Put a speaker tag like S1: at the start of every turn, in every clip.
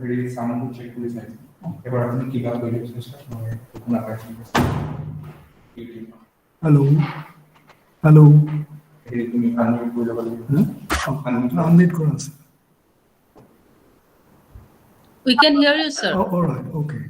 S1: হেৰি সাউন্ডটো চেক কৰি চাইছে এবাৰ আপুনি কিবা কৰি চেষ্টা কৰে শুনা পাইছে
S2: Hello. Hello.
S1: হেৰি তুমি আনমিউট কৰি ল'ব লাগিব
S2: Unmute করা আছে।
S3: We can hear you, sir.
S2: Oh, all right. Okay.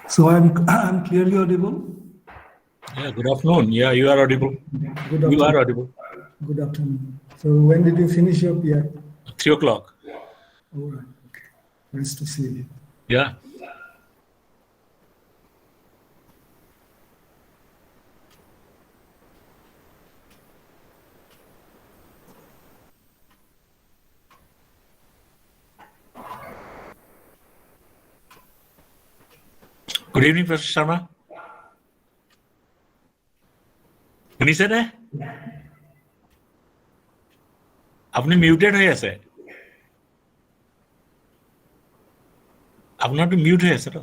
S2: So I'm clearly audible.
S4: Yeah, good afternoon. Yeah, you are audible.
S2: Good
S4: You are
S2: afternoon.
S4: audible.
S2: Good afternoon. So when did you finish your PR?
S4: 3 o'clock.
S2: All right. Okay. Nice to see you.
S4: Yeah. Good evening, Professor Sharma. শুনিছে নে আপুনি muted হৈ আছে আপোনাৰটো mute হৈ আছে তো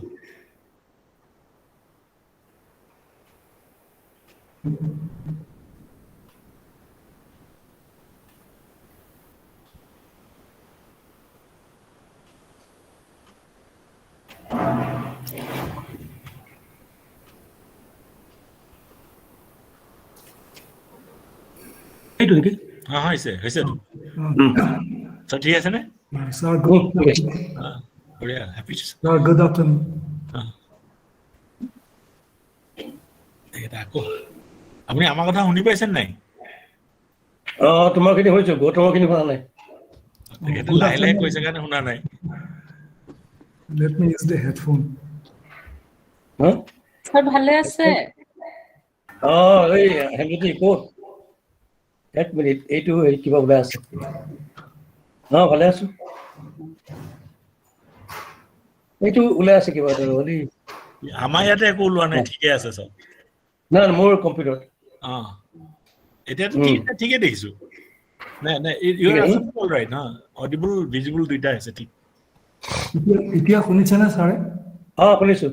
S5: এইটো নেকি
S4: হ্যাঁ হৈছে তো সব ঠিক আছে নে
S2: Sir, good.
S4: বঢ়িয়া হ্যাপি
S2: Sir, good afternoon.
S4: এটা আকৌ আপুনি আমাৰ কথা শুনি পাইছেন নাই
S5: তোমাৰখিনি হৈছে গৌতমৰখিনি শুনা নাই
S4: এটা লাহে লাহে কৈছে কাৰণে শুনা নাই
S2: Let me use the headphone.
S3: Sir, ভালে আছে
S5: এই হেমজ্যোতি ক'ত এক মিনিট এইটো কিবা ওলাই আছে ভালে আছো এইটো ওলাই আছে কিবা এটা দেই
S4: আমাৰ ইয়াতে একো ওলোৱা নাই ঠিকে আছে সব
S5: নাই মোৰ কম্পিউটাৰত
S4: এতিয়া ঠিকে দেখিছো নাই নাই ইউ আৰ অল ৰাইট না অডিবল ভিজিবল দুইটা আছে ঠিক
S2: এতিয়া শুনিছেনে ছাৰে
S5: শুনিছো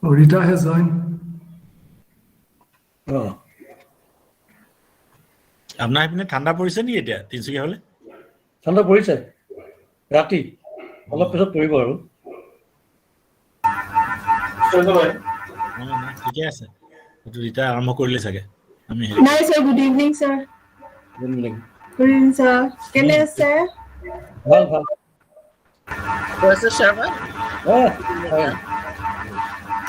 S2: Rita has joined.
S4: আপোনাৰ এইপিনে ঠাণ্ডা পৰিছে নেকি এতিয়া তিনচুকীয়া হলে
S5: ঠাণ্ডা পৰিছে ৰাতি অলপ পিছত পৰিব আৰু
S4: ঠিকে আছে এইটো ৰিটা আৰম্ভ কৰিলে চাগে আমি
S6: Nice, sir. Good evening, sir.
S5: Good evening.
S6: Good evening, sir. Can I, sir?
S5: ভাল ভাল
S3: Professor Sharma
S5: হয়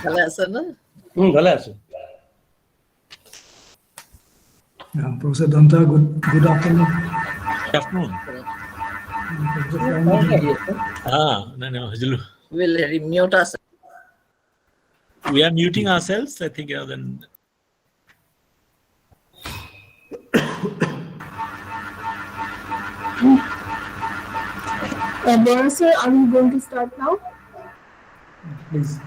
S3: ভালে আছে না
S5: ভালে আছো
S2: Yeah, Professor Danta, good afternoon.
S4: Good afternoon. No, Hajilu.
S3: will mute us
S4: We are muting ourselves, I think, then.
S6: Sir, are we going to start now?
S2: Please.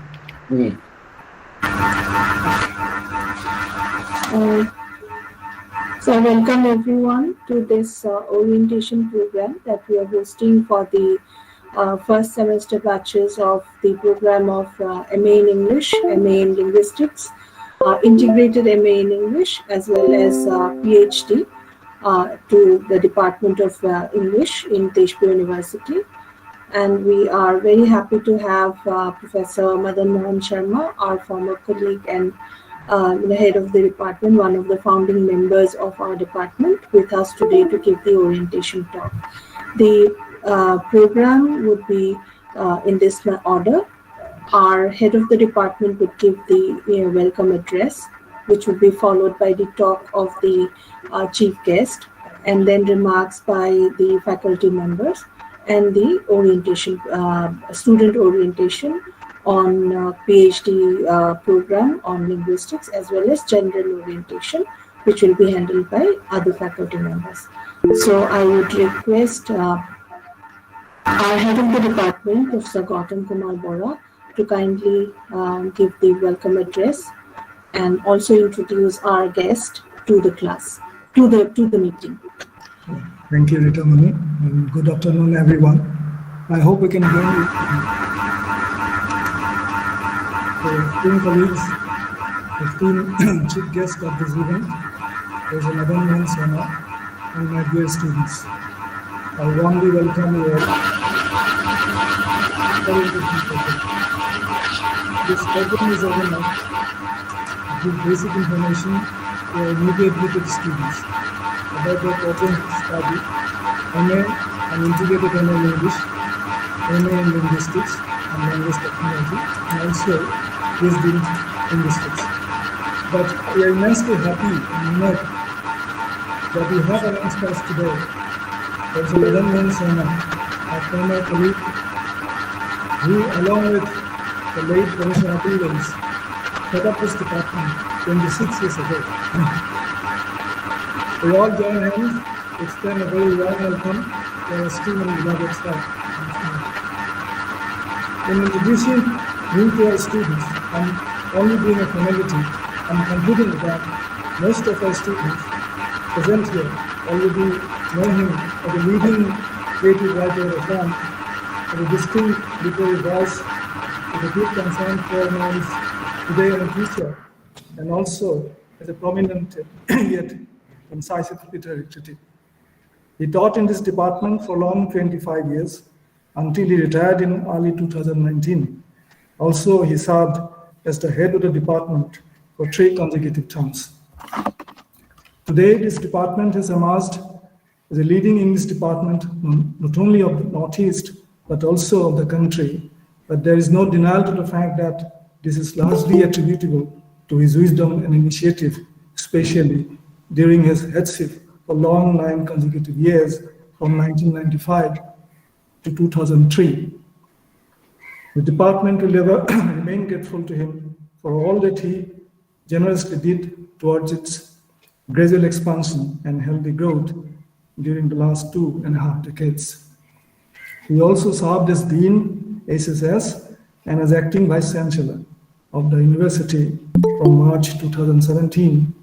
S6: So welcome everyone to this orientation program that we are hosting for the first semester batches of the program of MA in English, MA in Linguistics, integrated MA in English, as well as PhD to the Department of English in Tezpur University. And we are very happy to have Professor Madan Mohan Sharma, our former colleague and the head of the department, one of the founding members of our department, with us today to give the orientation talk. The program would be in this order. Our head of the department would give the welcome address, which would be followed by the talk of the chief guest, and then remarks by the faculty members, and the orientation, student orientation, on PhD program on linguistics as well as general orientation, which will be handled by other faculty members. So I would request our head of the department, Professor Gautam Kumar Bora, to kindly give the welcome address and also introduce our guest to the class, to the meeting.
S2: Thank you, Rita Mani, and good afternoon, everyone. I hope we can hear you. So, esteemed colleagues, esteemed chief guest of this event, Professor Madan Mohan Sharma, and my dear students, I warmly welcome you all. This program is organized to give basic information to our immediate group students about their program study, MA and integrated MA in English, MA in linguistics and language technology, and also PhD in linguistics. But we are immensely happy and honored that we have amongst us today Professor Madan Mohan Sharma, our former colleague, who along with the late Professor Atul Lens set up this department 26 years ago. We all join hands to extend a very warm welcome to our esteemed and beloved staff. In introducing you to our students and only being a formality, I'm confident that most of our students present here already know him as a leading creative writer of Assam, as a distinct literary voice with a deep concern for man's today and future, and also as a prominent yet incisive literary critic. He taught in this department for long 25 years until he retired in early 2019. Also, he served as the head of the department for 3 consecutive terms. Today, this department has emerged as a leading English department not only of the Northeast, but also of the country. But there is no denial to the fact that this is largely attributable to his wisdom and initiative, especially during his headship for long 9 consecutive years from 1995 to 2003. The department will ever remain grateful to him for all that he generously did towards its gradual expansion and healthy growth during the last 2.5 decades. He also served as Dean, SSS, and as acting Vice Chancellor of the University from March 2017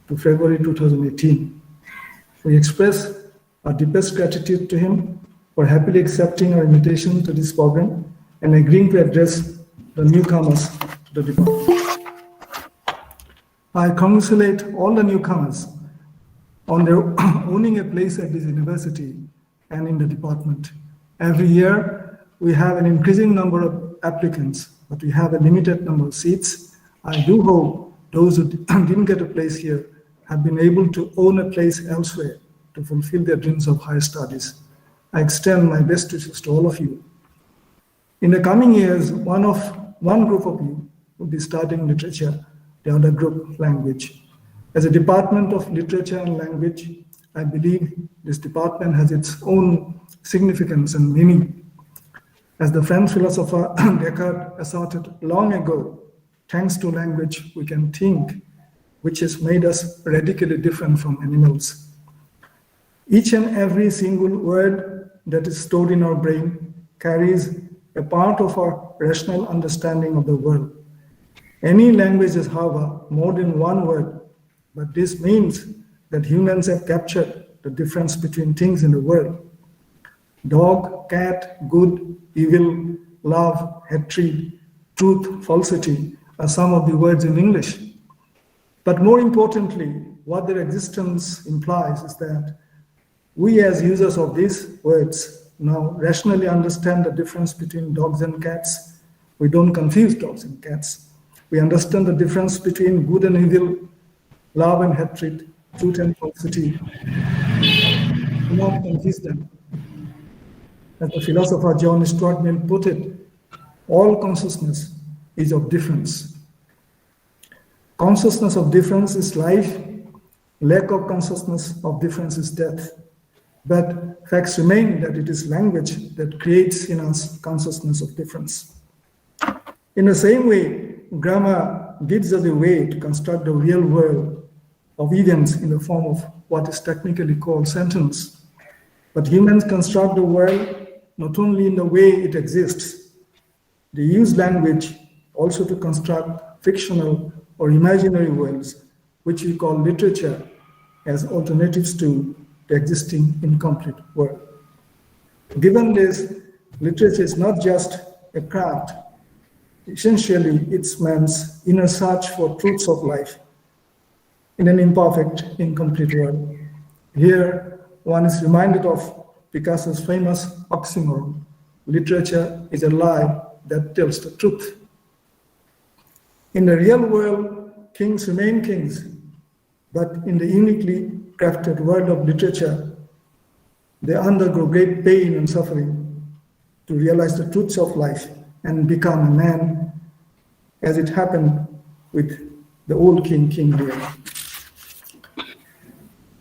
S2: to February 2018. We express our deepest gratitude to him for happily accepting our invitation to this program and agreeing to address the newcomers to the department. I congratulate all the newcomers on their owning a place at this university and in the department. Every year, we have an increasing number of applicants, but we have a limited number of seats. I do hope those who didn't get a place here have been able to own a place elsewhere to fulfill their dreams of higher studies. I extend my best wishes to all of you. In the coming years, one group of you will be studying literature, the other group language. As a department of literature and language, I believe this department has its own significance and meaning. As the French philosopher Descartes asserted long ago, thanks to language we can think, which has made us radically different from animals. Each and every single word that is stored in our brain carries a part of our rational understanding of the world. Any language is, however, more than one word, but this means that humans have captured the difference between things in the world. Dog, cat, good, evil, love, hatred, truth, falsity are some of the words in English. But more importantly, what their existence implies is that we as users of these words now rationally understand the difference between dogs and cats. We don't confuse dogs and cats. We understand the difference between good and evil, love and hatred, truth and falsity. Do not confuse them. As the philosopher John Stuart Mill put it, all consciousness is of difference. Consciousness of difference is life, lack of consciousness of difference is death. But facts remain that it is language that creates in us consciousness of difference. In the same way, grammar gives us a way to construct the real world of events in the form of what is technically called sentence. But humans construct the world not only in the way it exists, they use language also to construct fictional or imaginary worlds, which we call literature, as alternatives to the existing incomplete world. Given this, literature is not just a craft. Essentially, it's man's inner search for truths of life in an imperfect, incomplete world. Here, one is reminded of Picasso's famous oxymoron: literature is a lie that tells the truth. In the real world, kings remain kings, but in the uniquely crafted world of literature, they undergo great pain and suffering to realize the truths of life and become a man, as it happened with the old King Lear.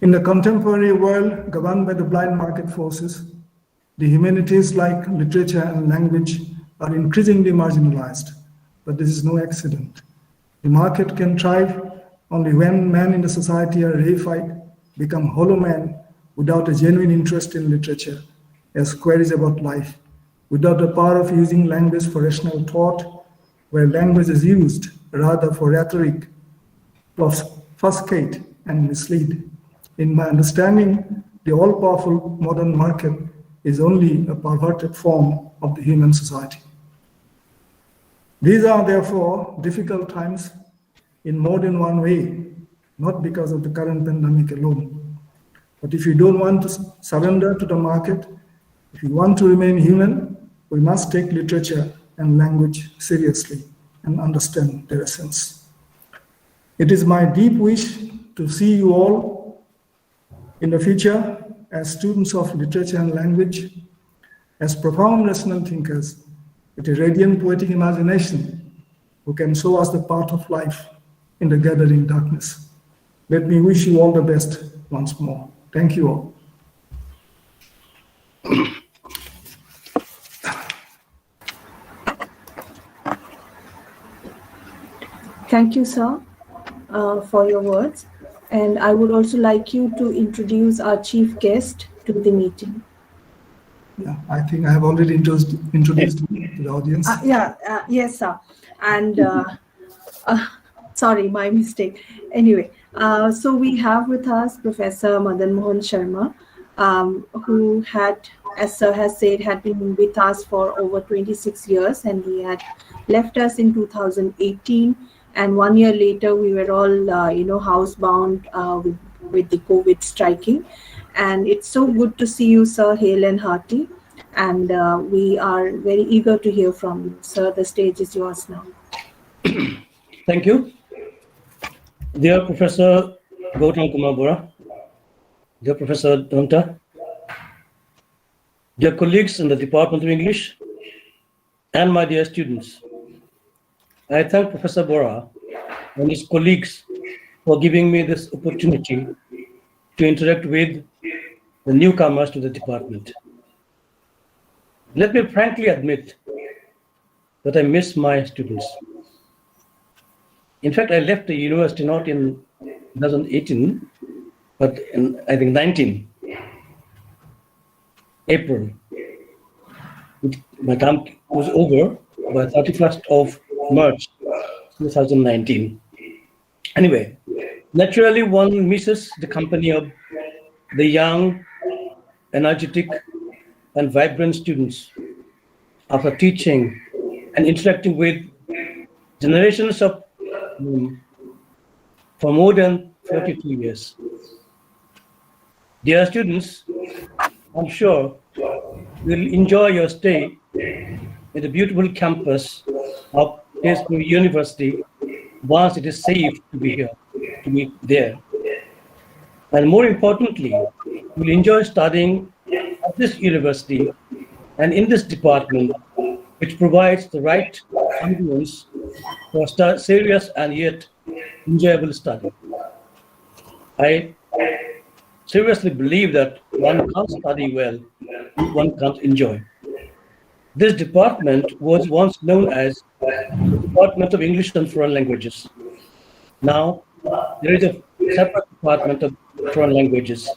S2: In the contemporary world governed by the blind market forces, the humanities like literature and language are increasingly marginalized, but this is no accident. The market can thrive only when men in the society are reified, become hollow men without a genuine interest in literature as queries about life, without the power of using language for rational thought, where language is used rather for rhetoric, obfuscate and mislead. In my understanding, the all-powerful modern market is only a perverted form of the human society. These are therefore difficult times in more than one way, not because of the current pandemic alone. But if you don't want to surrender to the market, if you want to remain human, we must take literature and language seriously and understand their essence. It is my deep wish to see you all in the future as students of literature and language, as profound rational thinkers with a radiant poetic imagination who can show us the path of life in the gathering darkness. Let me wish you all the best once more. Thank you all.
S6: Thank you, sir, for your words. And I would also like you to introduce our chief guest to the meeting.
S2: Yeah, I think I have already introduced you to the audience.
S6: Yes, sir. And sorry, my mistake. Anyway, so we have with us Professor Madan Mohan Sharma, who had, as sir has said, had been with us for over 26 years, and he had left us in 2018. And 1 year later, we were all, housebound with the COVID striking. And it's so good to see you, sir, hale and hearty. And we are very eager to hear from you. Sir, the stage is yours now.
S5: Thank you. Dear Professor Gautam Kumar Bora, dear Professor Donta, dear colleagues in the Department of English, and my dear students, I thank Professor Bora and his colleagues for giving me this opportunity to interact with the newcomers to the department. Let me frankly admit that I miss my students. In fact, I left the university not in 2018, but in, I think, 19 April. My term was over by 31st of March 2019. Anyway, naturally one misses the company of the young, energetic, and vibrant students after teaching and interacting with generations of for more than 32 years. Dear students, I'm sure you'll enjoy your stay in the beautiful campus of Tezpur University once it is safe to be here, to be there. And more importantly, you'll enjoy studying at this university and in this department, which provides the right ambience for serious and yet enjoyable study. I seriously believe that one can't study well if one can't enjoy. This department was once known as the Department of English and Foreign Languages. Now, there is a separate Department of Foreign Languages,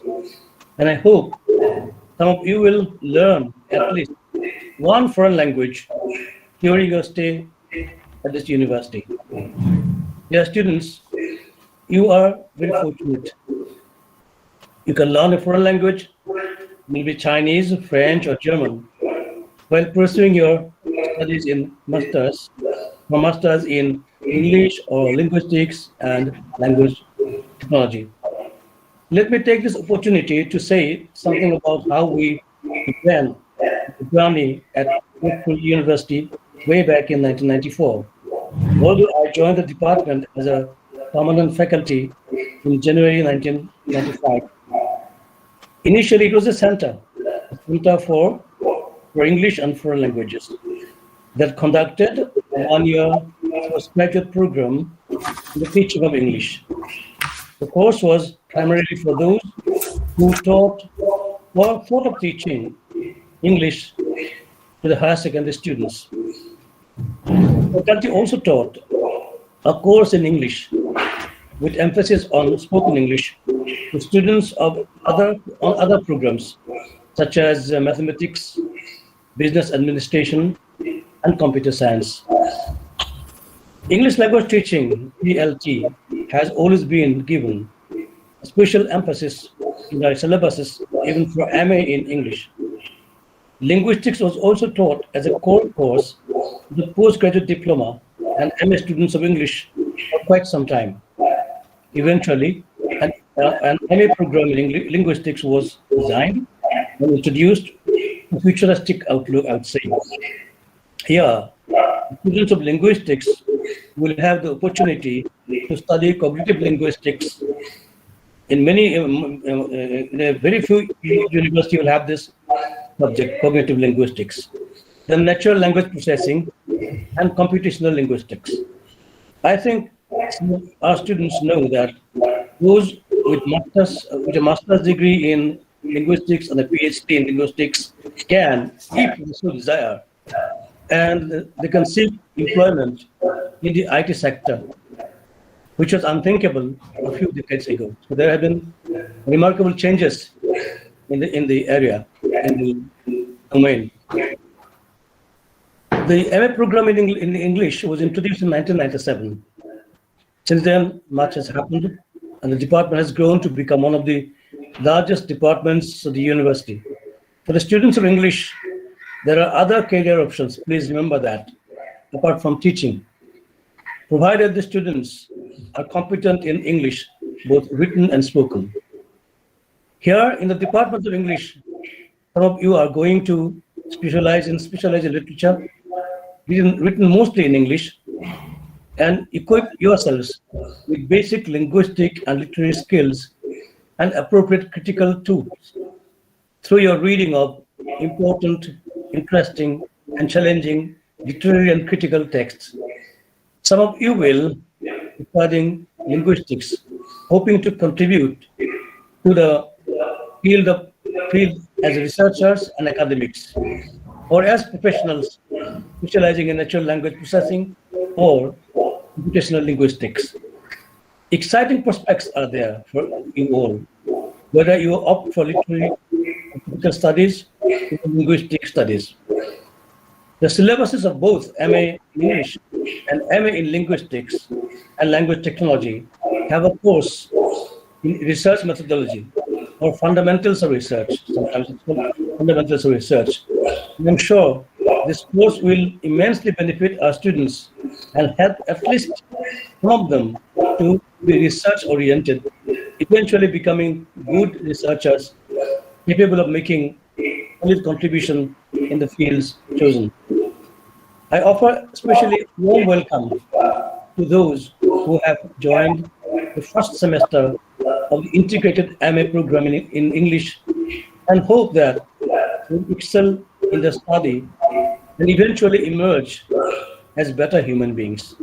S5: and I hope some of you will learn at least one foreign language during your stay at this university. Dear students, you are very fortunate. You can learn a foreign language, maybe Chinese, French, or German, while pursuing your studies in masters in English or linguistics and language technology. Let me take this opportunity to say something about how we began the journey at Brookfield University way back in 1994. Although I joined the department as a permanent faculty in January 1995. Initially, it was a center for English and foreign languages that conducted a one-year postgraduate program in the teaching of English. The course was primarily for those who thought of teaching English to the higher secondary students. The faculty also taught a course in English with emphasis on spoken English to students on other programs such as mathematics, business administration, and computer science. English language teaching, ELT, has always been given a special emphasis in our syllabuses, even for MA in English. Linguistics was also taught as a core course to the postgraduate diploma and MA students of English for quite some time. Eventually, an MA program in linguistics was designed and introduced a futuristic outlook, I would say. Here, students of linguistics will have the opportunity to study cognitive linguistics. In very few universities will have this subject, cognitive linguistics, then natural language processing, and computational linguistics. I think our students know that those with a master's degree in linguistics and a PhD in linguistics can, if they so desire, and they can seek employment in the IT sector, which was unthinkable a few decades ago. So there have been remarkable changes in the area, in the domain. The MA program in English was introduced in 1997. Since then, much has happened, and the department has grown to become one of the largest departments of the university. For the students of English, there are other career options, please remember that, apart from teaching, provided the students are competent in English, both written and spoken. Here in the Department of English, some of you are going to specialize in literature, written mostly in English, and equip yourselves with basic linguistic and literary skills and appropriate critical tools through your reading of important, interesting, and challenging literary and critical texts. Some of you will be studying linguistics, hoping to contribute to the field as researchers and academics, or as professionals specializing in natural language processing or computational linguistics. Exciting prospects are there for you all, whether you opt for literary and critical studies or linguistic studies. The syllabuses of both MA in English and MA in linguistics and language technology have a course in research methodology or fundamentals of research. Sometimes it's called fundamentals of research. I'm sure this course will immensely benefit our students and help at least some of them to be research-oriented, eventually becoming good researchers capable of making solid contribution in the fields chosen. I offer especially warm welcome to those who have joined the first semester of the integrated MA program in English and hope that you excel in the study and eventually emerge as better human beings,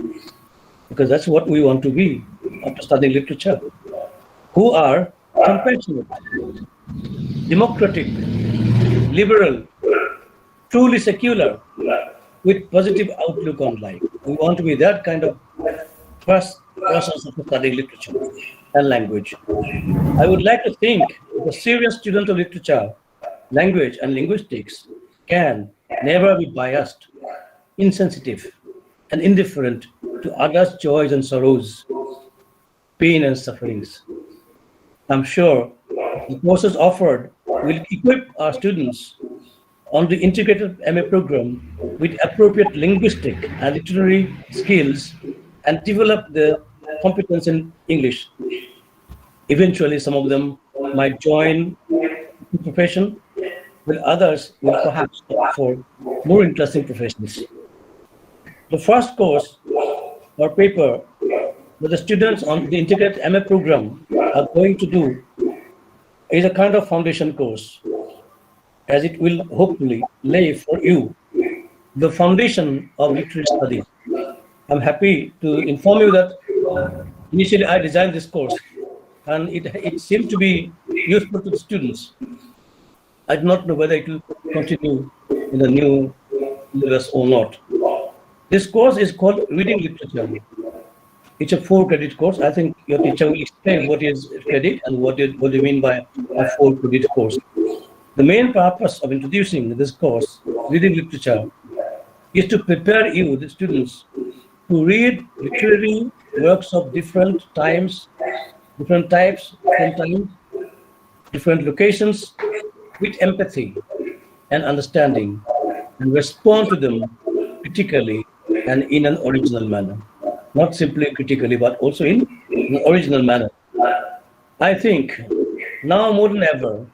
S5: because that's what we want to be after studying literature, who are compassionate, democratic, liberal, truly secular, with positive outlook on life. we want to be that kind of first persons of studying literature and language. I would like to think the serious student of literature, language, and linguistics can never be biased, insensitive, and indifferent to others' joys and sorrows, pain and sufferings. I'm sure the courses offered will equip our students on the integrated MA program with appropriate linguistic and literary skills and develop their competence in English. Eventually, some of them might join the profession, while others will perhaps opt for more interesting professions. The first course or paper that the students on the integrated MA program are going to do is a kind of foundation course, as it will hopefully lay for you the foundation of literary studies. I'm happy to inform you that initially I designed this course and it seemed to be useful to the students. I do not know whether it will continue in the new syllabus or not. This course is called Reading Literature. It's a 4-credit course. I think your teacher will explain what is credit and what do you mean by a 4-credit course. The main purpose of introducing this course, Reading Literature, is to prepare you, the students, to read literary works of different times, different types, different times, different locations, with empathy and understanding, and respond to them critically and in an original manner. Not simply critically, but also in an original manner. I think now more than ever,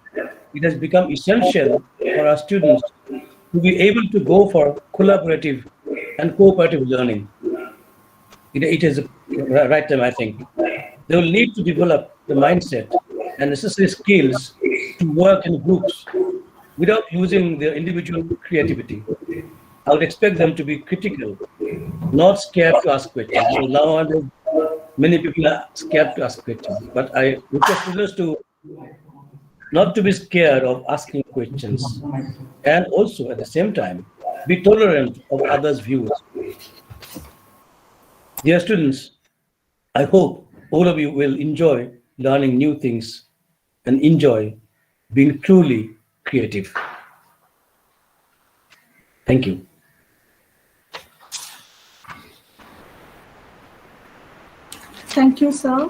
S5: it has become essential for our students to be able to go for collaborative and cooperative learning. It is the right time, I think. They will need to develop the mindset and necessary skills to work in groups without losing their individual creativity. I would expect them to be critical, not scared to ask questions. So now many people are scared to ask questions, but I request students to not to be scared of asking questions, and also at the same time be tolerant of others' views. Dear students, I hope all of you will enjoy learning new things and enjoy being truly creative. Thank you.
S6: Thank you, sir,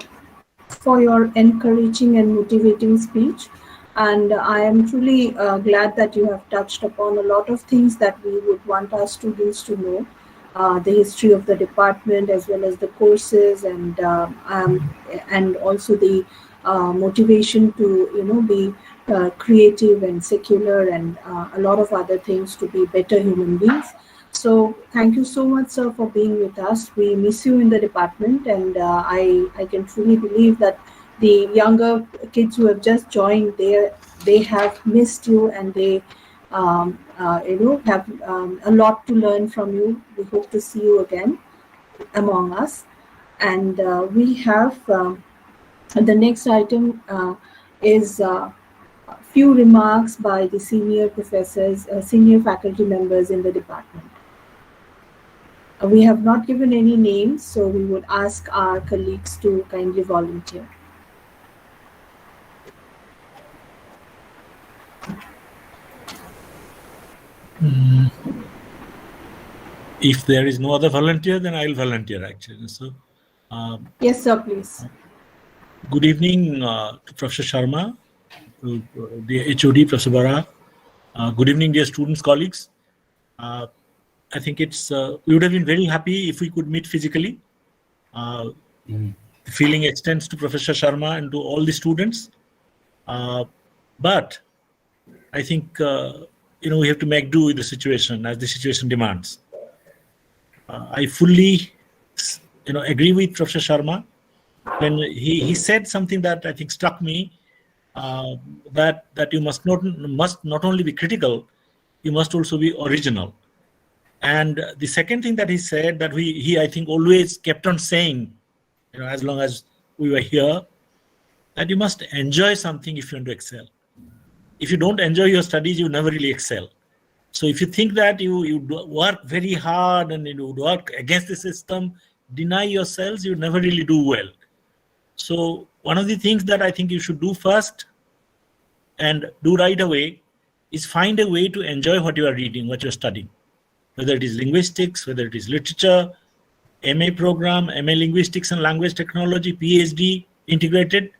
S6: for your encouraging and motivating speech. And I am truly glad that you have touched upon a lot of things that we would want our students to know, the history of the department as well as the courses, and also the motivation to be creative and secular, and a lot of other things to be better human beings. So thank you so much, sir, for being with us. We miss you in the department, and I can truly believe that the younger kids who have just joined, they have missed you, and they have a lot to learn from you. We hope to see you again among us. And we have the next item is a few remarks by the senior professors, senior faculty members in the department. We have not given any names, so we would ask our colleagues to kindly volunteer.
S4: If there is no other volunteer, then I'll volunteer actually. So,
S6: yes, sir, please.
S4: Good evening to Professor Sharma, to the HOD, Professor Bara. Good evening, dear students, colleagues. I think we would have been very happy if we could meet physically. The feeling extends to Professor Sharma and to all the students. But I think we have to make do with the situation as the situation demands. I fully agree with Professor Sharma when he said something that I think struck me, that you must not only be critical, you must also be original. And the second thing that he said, that he I think always kept on saying, as long as we were here, that you must enjoy something if you want to excel. If you don't enjoy your studies, you never really excel. So if you think that you work very hard and you work against the system, deny yourselves, you never really do well. So one of the things that I think you should do first and do right away is find a way to enjoy what you are reading, what you're studying, whether it is linguistics, whether it is literature, MA program, MA linguistics and language technology, PhD integrated.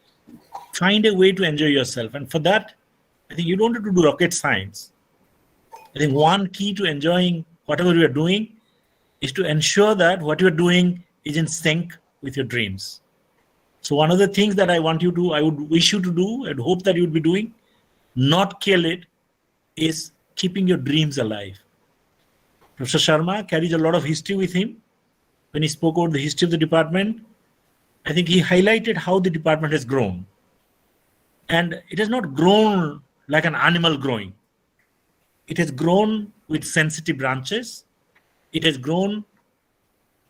S4: Find a way to enjoy yourself. And for that, I think you don't have to do rocket science. I think one key to enjoying whatever you are doing is to ensure that what you are doing is in sync with your dreams. So one of the things that I would wish you to do and hope that you would be doing, not kill it, is keeping your dreams alive. Professor Sharma carries a lot of history with him. When he spoke about the history of the department, I think he highlighted how the department has grown. And it has not grown like an animal growing. It has grown with sensitive branches. It has grown,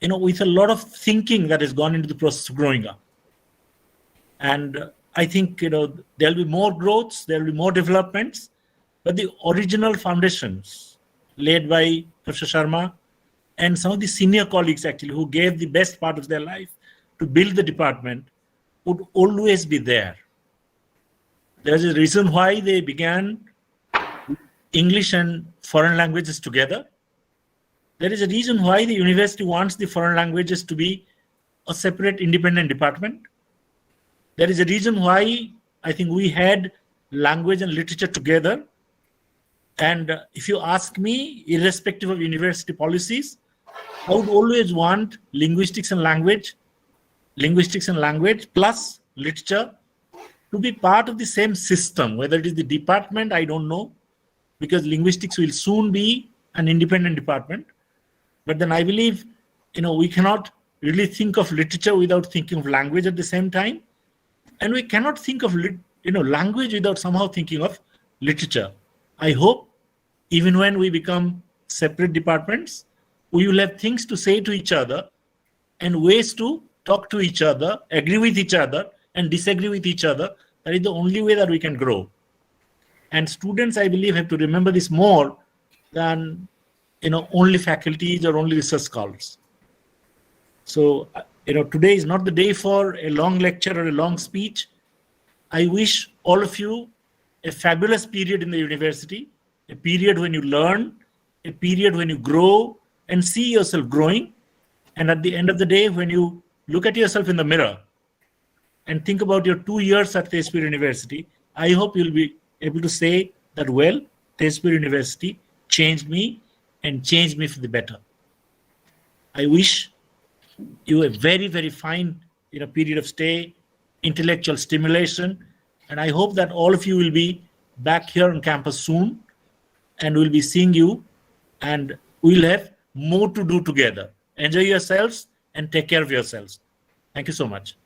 S4: with a lot of thinking that has gone into the process of growing up. And I think, there'll be more growths, there'll be more developments, but the original foundations laid by Professor Sharma and some of the senior colleagues actually who gave the best part of their life to build the department would always be there. There's a reason why they began English and foreign languages together. There is a reason why the university wants the foreign languages to be a separate independent department. There is a reason why I think we had language and literature together. And if you ask me, irrespective of university policies, I would always want linguistics and language plus literature to be part of the same system. Whether it is the department, I don't know, because linguistics will soon be an independent department. But then I believe, we cannot really think of literature without thinking of language at the same time. And we cannot think of, language without somehow thinking of literature. I hope even when we become separate departments, we will have things to say to each other and ways to talk to each other, agree with each other, and disagree with each other. That is the only way that we can grow. And students, I believe, have to remember this more than, only faculties or only research scholars. So, today is not the day for a long lecture or a long speech. I wish all of you a fabulous period in the university, a period when you learn, a period when you grow and see yourself growing. And at the end of the day, when you look at yourself in the mirror and think about your 2 years at Tezpur University, I hope you'll be able to say that, well, Tezpur University changed me and changed me for the better. I wish you a very, very fine period of stay, intellectual stimulation, and I hope that all of you will be back here on campus soon, and we'll be seeing you, and we'll have more to do together. Enjoy yourselves and take care of yourselves. Thank you so much.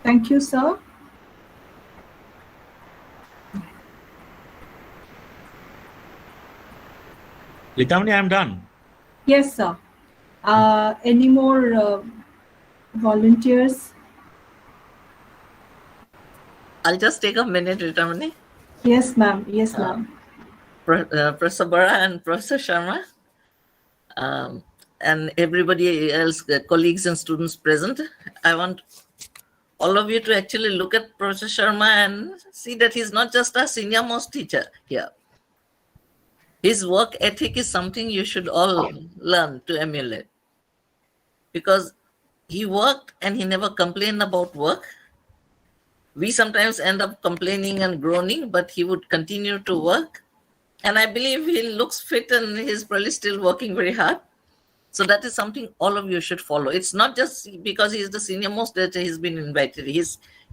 S6: Thank you, sir.
S4: Litamni, I'm done.
S6: Yes, sir. Any more volunteers?
S3: I'll just take a minute, Ritamani.
S6: Yes, ma'am. Yes, ma'am.
S3: Professor Bora and Professor Sharma, and everybody else, colleagues and students present, I want all of you to actually look at Professor Sharma and see that he's not just our senior most teacher here. His work ethic is something you should all learn to emulate, because he worked and he never complained about work. We sometimes end up complaining and groaning, but he would continue to work. And I believe he looks fit and he's probably still working very hard. So that is something all of you should follow. It's not just because he's the senior most that he's been invited. He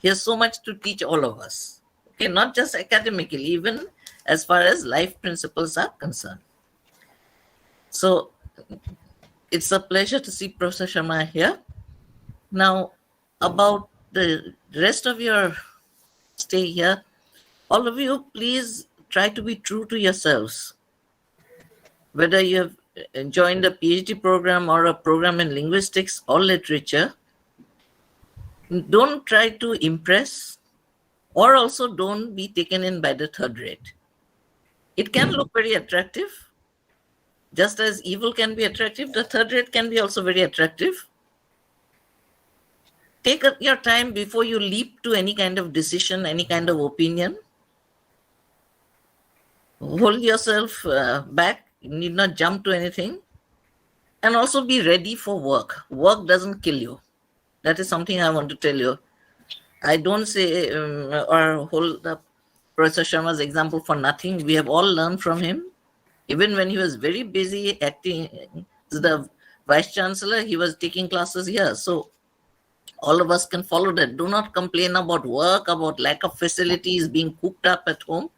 S3: has so much to teach all of us. Okay, not just academically, even as far as life principles are concerned. So it's a pleasure to see Professor Sharma here. Now, about the rest of your stay here, all of you, please try to be true to yourselves. Whether you have joined a PhD program or a program in linguistics or literature, don't try to impress or also don't be taken in by the third rate. It can look very attractive. Just as evil can be attractive, the third rate can be also very attractive. Take your time before you leap to any kind of decision, any kind of opinion. Hold yourself back. You need not jump to anything. And also be ready for work. Work doesn't kill you. That is something I want to tell you. I don't say or hold up Professor Sharma's example for nothing. We have all learned from him. Even when he was very busy acting as the Vice Chancellor, he was taking classes here. So all of us can follow that. Do not complain about work, about lack of facilities, being cooped up at home.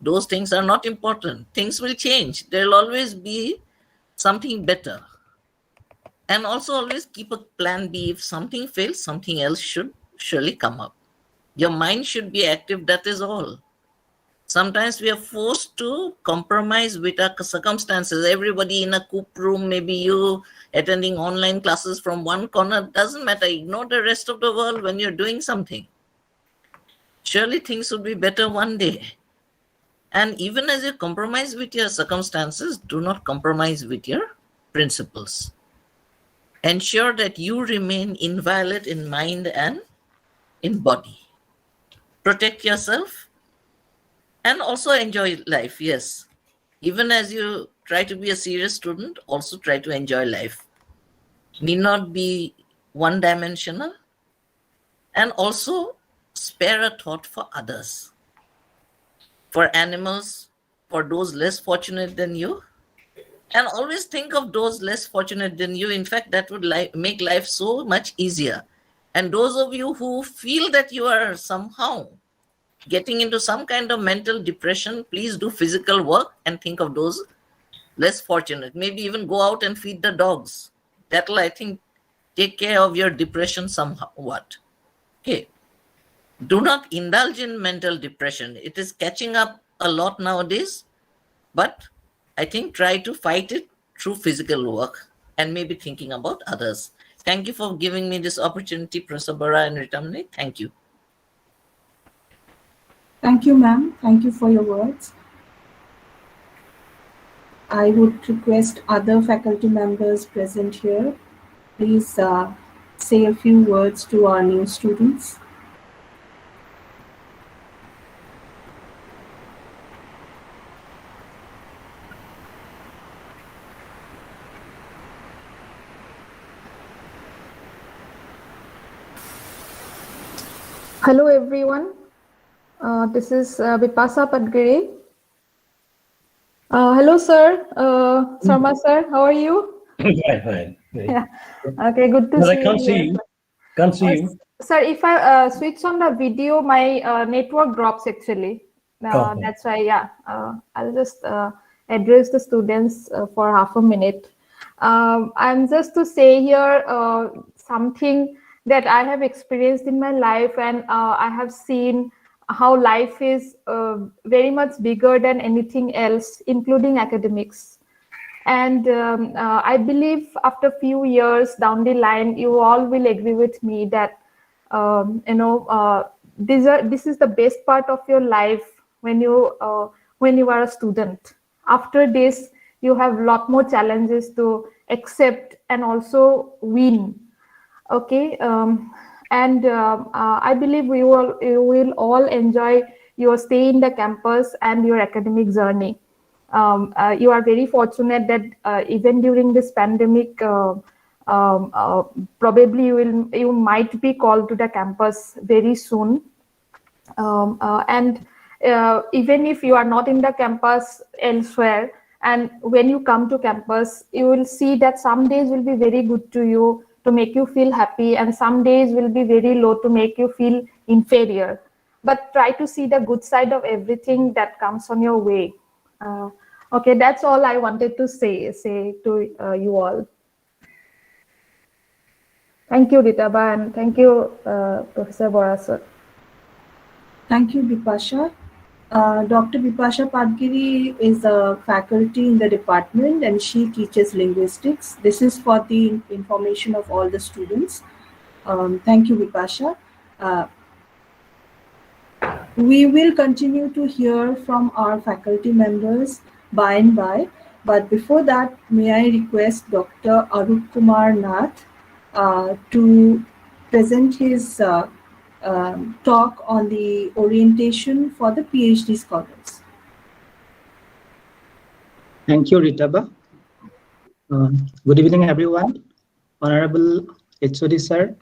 S3: Those things are not important. Things will change. There will always be something better. And also always keep a plan B. If something fails, something else should surely come up. Your mind should be active, that is all. Sometimes we are forced to compromise with our circumstances. Everybody in a coop room, maybe you attending online classes from one corner, doesn't matter. Ignore the rest of the world when you're doing something. Surely things will be better one day. And even as you compromise with your circumstances, do not compromise with your principles. Ensure that you remain inviolate in mind and in body. Protect yourself and also enjoy life, yes. Even as you try to be a serious student, also try to enjoy life. Need not be one-dimensional. And also spare a thought for others. For animals, for those less fortunate than you. And always think of those less fortunate than you. In fact, that would make life so much easier. And those of you who feel that you are somehow getting into some kind of mental depression, please do physical work and think of those less fortunate. Maybe even go out and feed the dogs. That will, I think, take care of your depression somewhat. Okay. Do not indulge in mental depression. It is catching up a lot nowadays, but I think try to fight it through physical work and maybe thinking about others. Thank you for giving me this opportunity, Professor Bora and Ritamani. Thank you.
S6: Thank you, ma'am. Thank you for your words. I would request other faculty members present here, please say a few words to our new students.
S7: Hello everyone, this is Bipasa Padgiri. Hello sir, Sharma sir, how are you?
S5: Fine.
S7: Yeah. Okay, good to
S5: But
S7: see
S5: I can't
S7: you.
S5: see you. Can't see you.
S7: Sir, if I switch on the video, my network drops actually.
S5: Okay.
S7: That's why, yeah, I'll just address the students for half a minute. I'm just to say here something that I have experienced in my life, and I have seen how life is very much bigger than anything else, including academics. And I believe after a few years down the line, you all will agree with me that this is the best part of your life when you are a student. After this, you have a lot more challenges to accept and also win. Okay, and I believe you will all enjoy your stay in the campus and your academic journey. You are very fortunate that even during this pandemic, probably you might be called to the campus very soon. And even if you are not in the campus elsewhere, and when you come to campus, you will see that some days will be very good to you, to make you feel happy, and some days will be very low to make you feel inferior. But try to see the good side of everything that comes on your way. Okay, that's all I wanted to say to you all. Thank you, Ritaba, and thank you, Professor Bora sir.
S6: Thank you, Bipasha. Dr. Bipasha Padgiri is a faculty in the department and she teaches linguistics. This is for the information of all the students. Thank you, Bipasha. We will continue to hear from our faculty members by and by. But before that, may I request Dr. Arup Kumar Nath to present his talk on the orientation for the PhD scholars.
S8: Thank you, Ritaba. Good evening, everyone. Honorable HOD sir,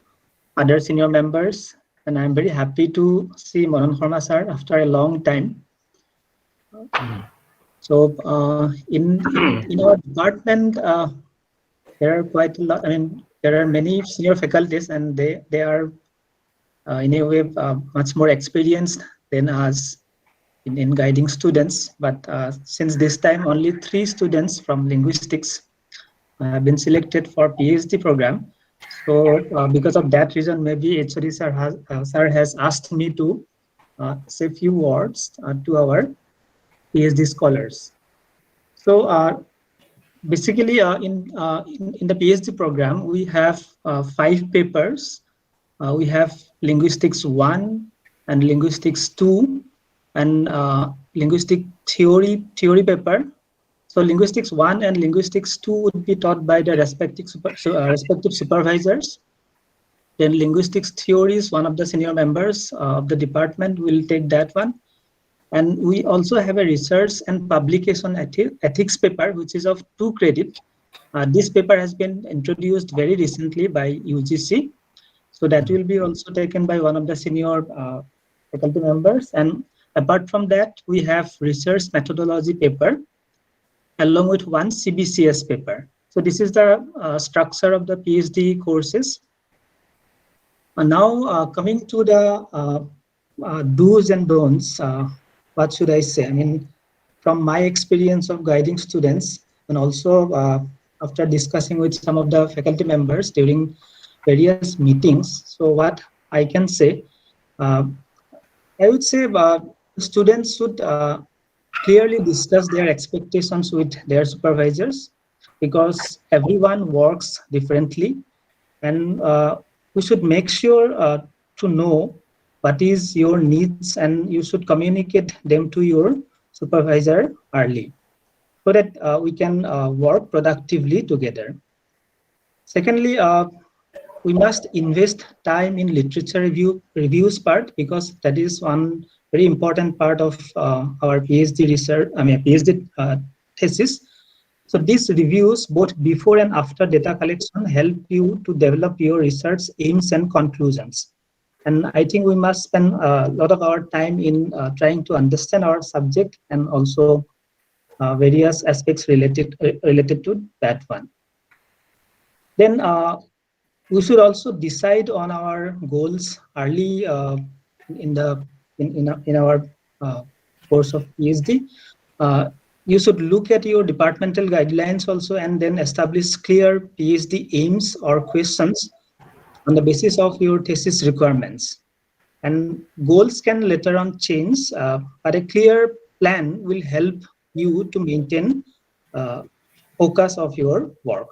S8: other senior members, and I'm very happy to see Manan Sharma sir after a long time. So in our department, there are quite a lot. I mean, there are many senior faculties, and they are in a way much more experienced than us in guiding students. But since this time, only 3 students from linguistics have been selected for PhD program. So because of that reason, maybe HOD sir has asked me to say a few words to our PhD scholars. So basically, in the PhD program, we have 5 papers. We have Linguistics 1 and Linguistics 2 and Linguistic theory paper. So Linguistics 1 and Linguistics 2 would be taught by the respective supervisors. Then Linguistics theories, one of the senior members of the department will take that one. And we also have a research and publication ethics paper, which is of 2 credits. This paper has been introduced very recently by UGC. So that will be also taken by one of the senior faculty members. And apart from that, we have research methodology paper, along with 1 CBCS paper. So this is the structure of the PhD courses. Now coming to the do's and don'ts, what should I say? I mean, from my experience of guiding students, and also after discussing with some of the faculty members during various meetings, so what I can say, I would say students should clearly discuss their expectations with their supervisors, because everyone works differently, and we should make sure to know what is your needs, and you should communicate them to your supervisor early, so that we can work productively together. Secondly, we must invest time in literature reviews part, because that is one very important part of our PhD research, PhD thesis. So these reviews, both before and after data collection, help you to develop your research aims and conclusions. And I think we must spend a lot of our time in trying to understand our subject, and also various aspects related to that one. Then we should also decide on our goals early in our course of PhD. You should look at your departmental guidelines also, and then establish clear PhD aims or questions on the basis of your thesis requirements. And goals can later on change, but a clear plan will help you to maintain focus of your work.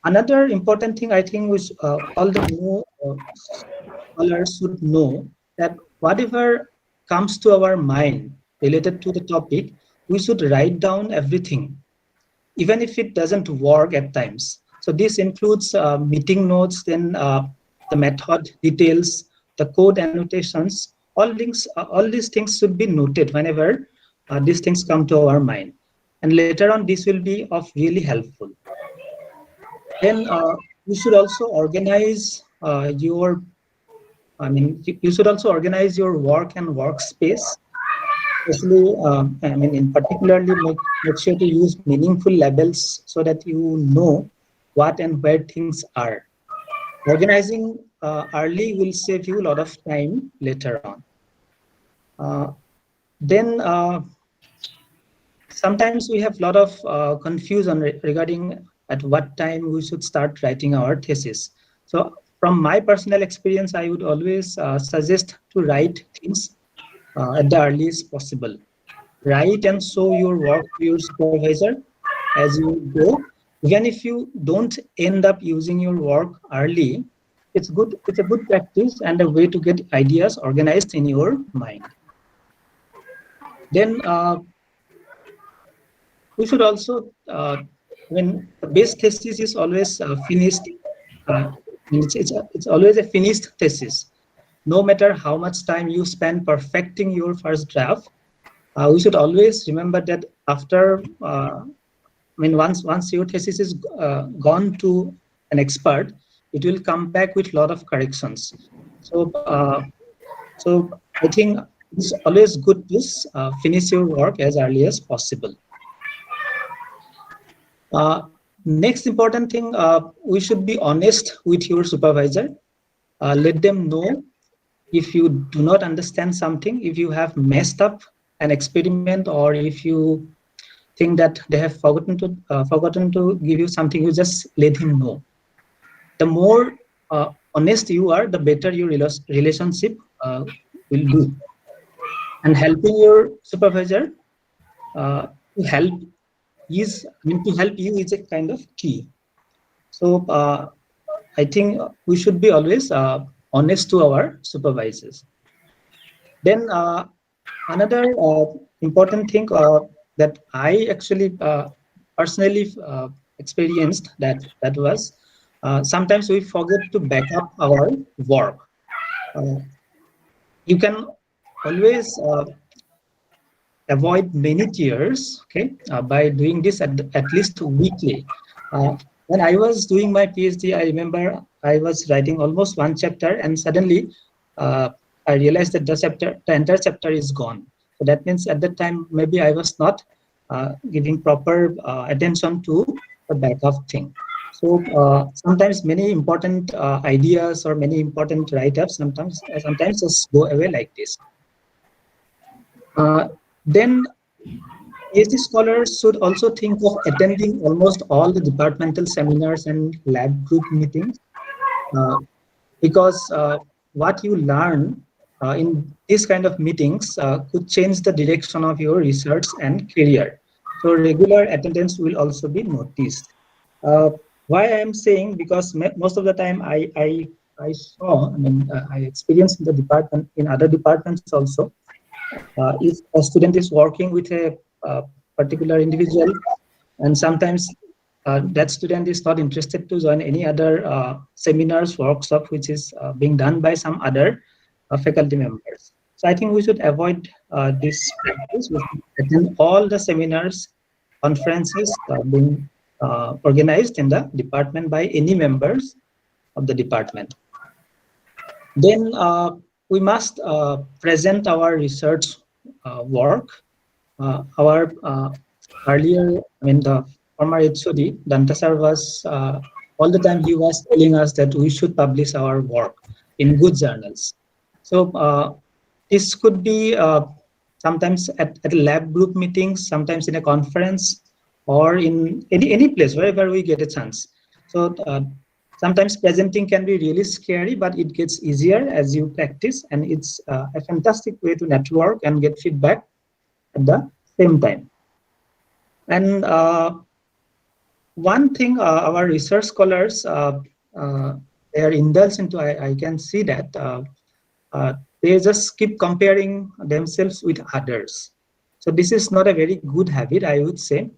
S8: Another important thing I think which all the new scholars should know, that whatever comes to our mind related to the topic, we should write down everything, even if it doesn't work at times. So this includes meeting notes, then the method details, the code annotations, all these things should be noted whenever these things come to our mind. And later on, this will be of really helpful. Then you should also organize you should also organize your work and workspace. Especially, in particularly make sure to use meaningful labels so that you know what and where things are. Organizing early will save you a lot of time later on. Then sometimes we have a lot of confusion regarding at what time we should start writing our thesis. So from my personal experience, I would always suggest to write things at the earliest possible. Write and show your work to your supervisor as you go. Even if you don't end up using your work early, it's good. It's a good practice and a way to get ideas organized in your mind. Then we should also, when the base thesis is always finished, it's always a finished thesis. No matter how much time you spend perfecting your first draft, we should always remember that after, once your thesis is gone to an expert, it will come back with a lot of corrections. So I think it's always good to finish your work as early as possible. Next important thing, we should be honest with your supervisor. Let them know if you do not understand something, if you have messed up an experiment, or if you think that they have forgotten to give you something, you just let him know. The more honest you are, the better your relationship will be. And helping your supervisor to help you is a kind of key. So I think we should be always honest to our supervisors. Then another important thing that I actually personally experienced that was sometimes we forget to back up our work. You can always avoid many tears, okay, by doing this at least weekly. When I was doing my PhD, I remember I was writing almost one chapter, and suddenly I realized that the entire chapter is gone. So that means at that time maybe I was not giving proper attention to the backup thing. So sometimes many important ideas or many important write-ups sometimes just go away like this. Then PhD scholars should also think of attending almost all the departmental seminars and lab group meetings, because what you learn in this kind of meetings could change the direction of your research and career. So regular attendance will also be noticed. Why I am saying, because most of the time I saw, I experienced in the department, in other departments also, if a student is working with a particular individual, and sometimes that student is not interested to join any other seminars, workshop which is being done by some other faculty members. So I think we should avoid this practice. We should attend all the seminars, conferences being organized in the department by any members of the department. Then we must present our research work. Our earlier, the former HOD, Danta sir, was all the time he was telling us that we should publish our work in good journals. So this could be sometimes at a lab group meetings, sometimes in a conference, or in any place wherever we get a chance. So sometimes presenting can be really scary, but it gets easier as you practice, and it's a fantastic way to network and get feedback at the same time. And one thing our research scholars they are indulged into, I can see that they just keep comparing themselves with others. So this is not a very good habit, I would say.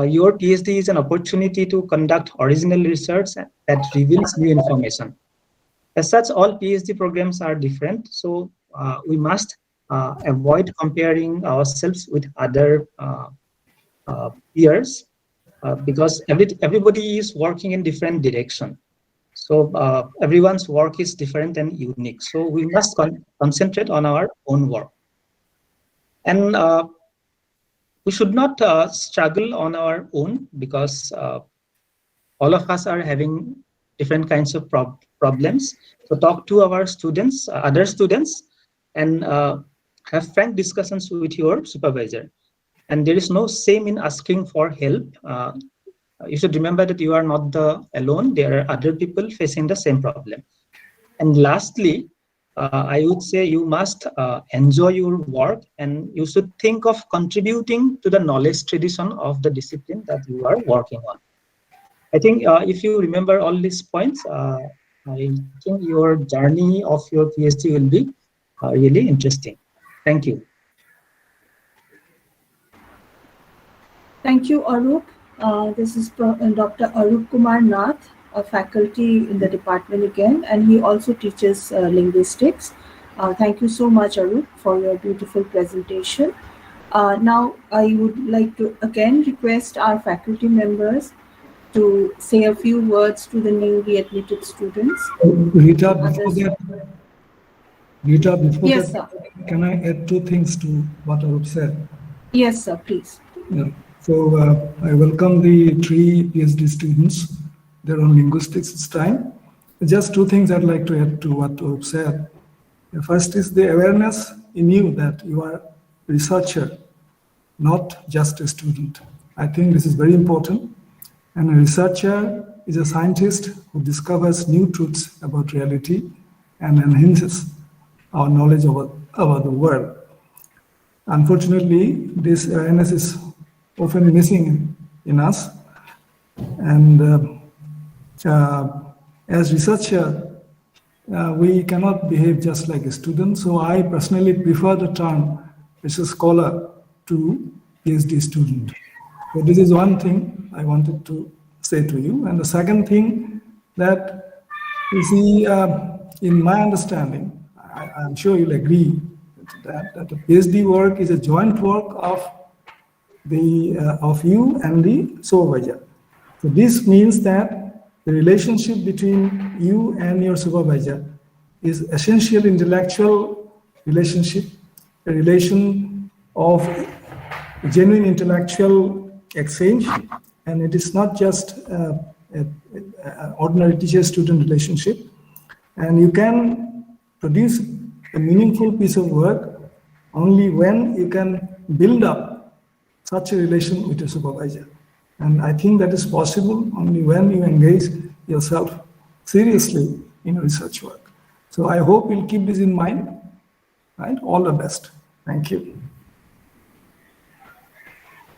S8: Your PhD is an opportunity to conduct original research that reveals new information. As such, all PhD programs are different, so we must avoid comparing ourselves with other peers, because everybody is working in different direction. So everyone's work is different and unique. So we must concentrate on our own work. And we should not struggle on our own, because all of us are having different kinds of problems. So talk to our students, other students, and have frank discussions with your supervisor. And there is no shame in asking for help. You should remember that you are not alone. There are other people facing the same problem. And lastly, I would say you must enjoy your work, and you should think of contributing to the knowledge tradition of the discipline that you are working on. I think if you remember all these points, I think your journey of your PhD will be really interesting. Thank you.
S6: Thank you, Arup. This is Dr. Arup Kumar Nath, a faculty in the department again, and he also teaches linguistics. Thank you so much, Arup, for your beautiful presentation. Now, I would like to again request our faculty members to say a few words to the newly admitted students.
S2: Rita, before
S6: Yes,
S2: that,
S6: sir.
S2: can I add two things to what Arup said?
S6: Yes, sir, please.
S2: Yeah. So I welcome the 3 PhD students. They're on linguistics this time. Just two things I'd like to add to what Arup said. The first is the awareness in you that you are a researcher, not just a student. I think this is very important. And a researcher is a scientist who discovers new truths about reality and enhances our knowledge about the world. Unfortunately, this awareness is often missing in us. And as researcher, we cannot behave just like a student. So I personally prefer the term research scholar to PhD student. So this is one thing I wanted to say to you. And the second thing that you see, in my understanding, I'm sure you'll agree that the PhD work is a joint work of you and the supervisor. So this means that the relationship between you and your supervisor is essential intellectual relationship, a relation of genuine intellectual exchange, and it is not just an ordinary teacher-student relationship. And you can produce a meaningful piece of work only when you can build up such a relation with your supervisor. And I think that is possible only when you engage yourself seriously in research work. So I hope you'll keep this in mind, right? All the best. Thank you.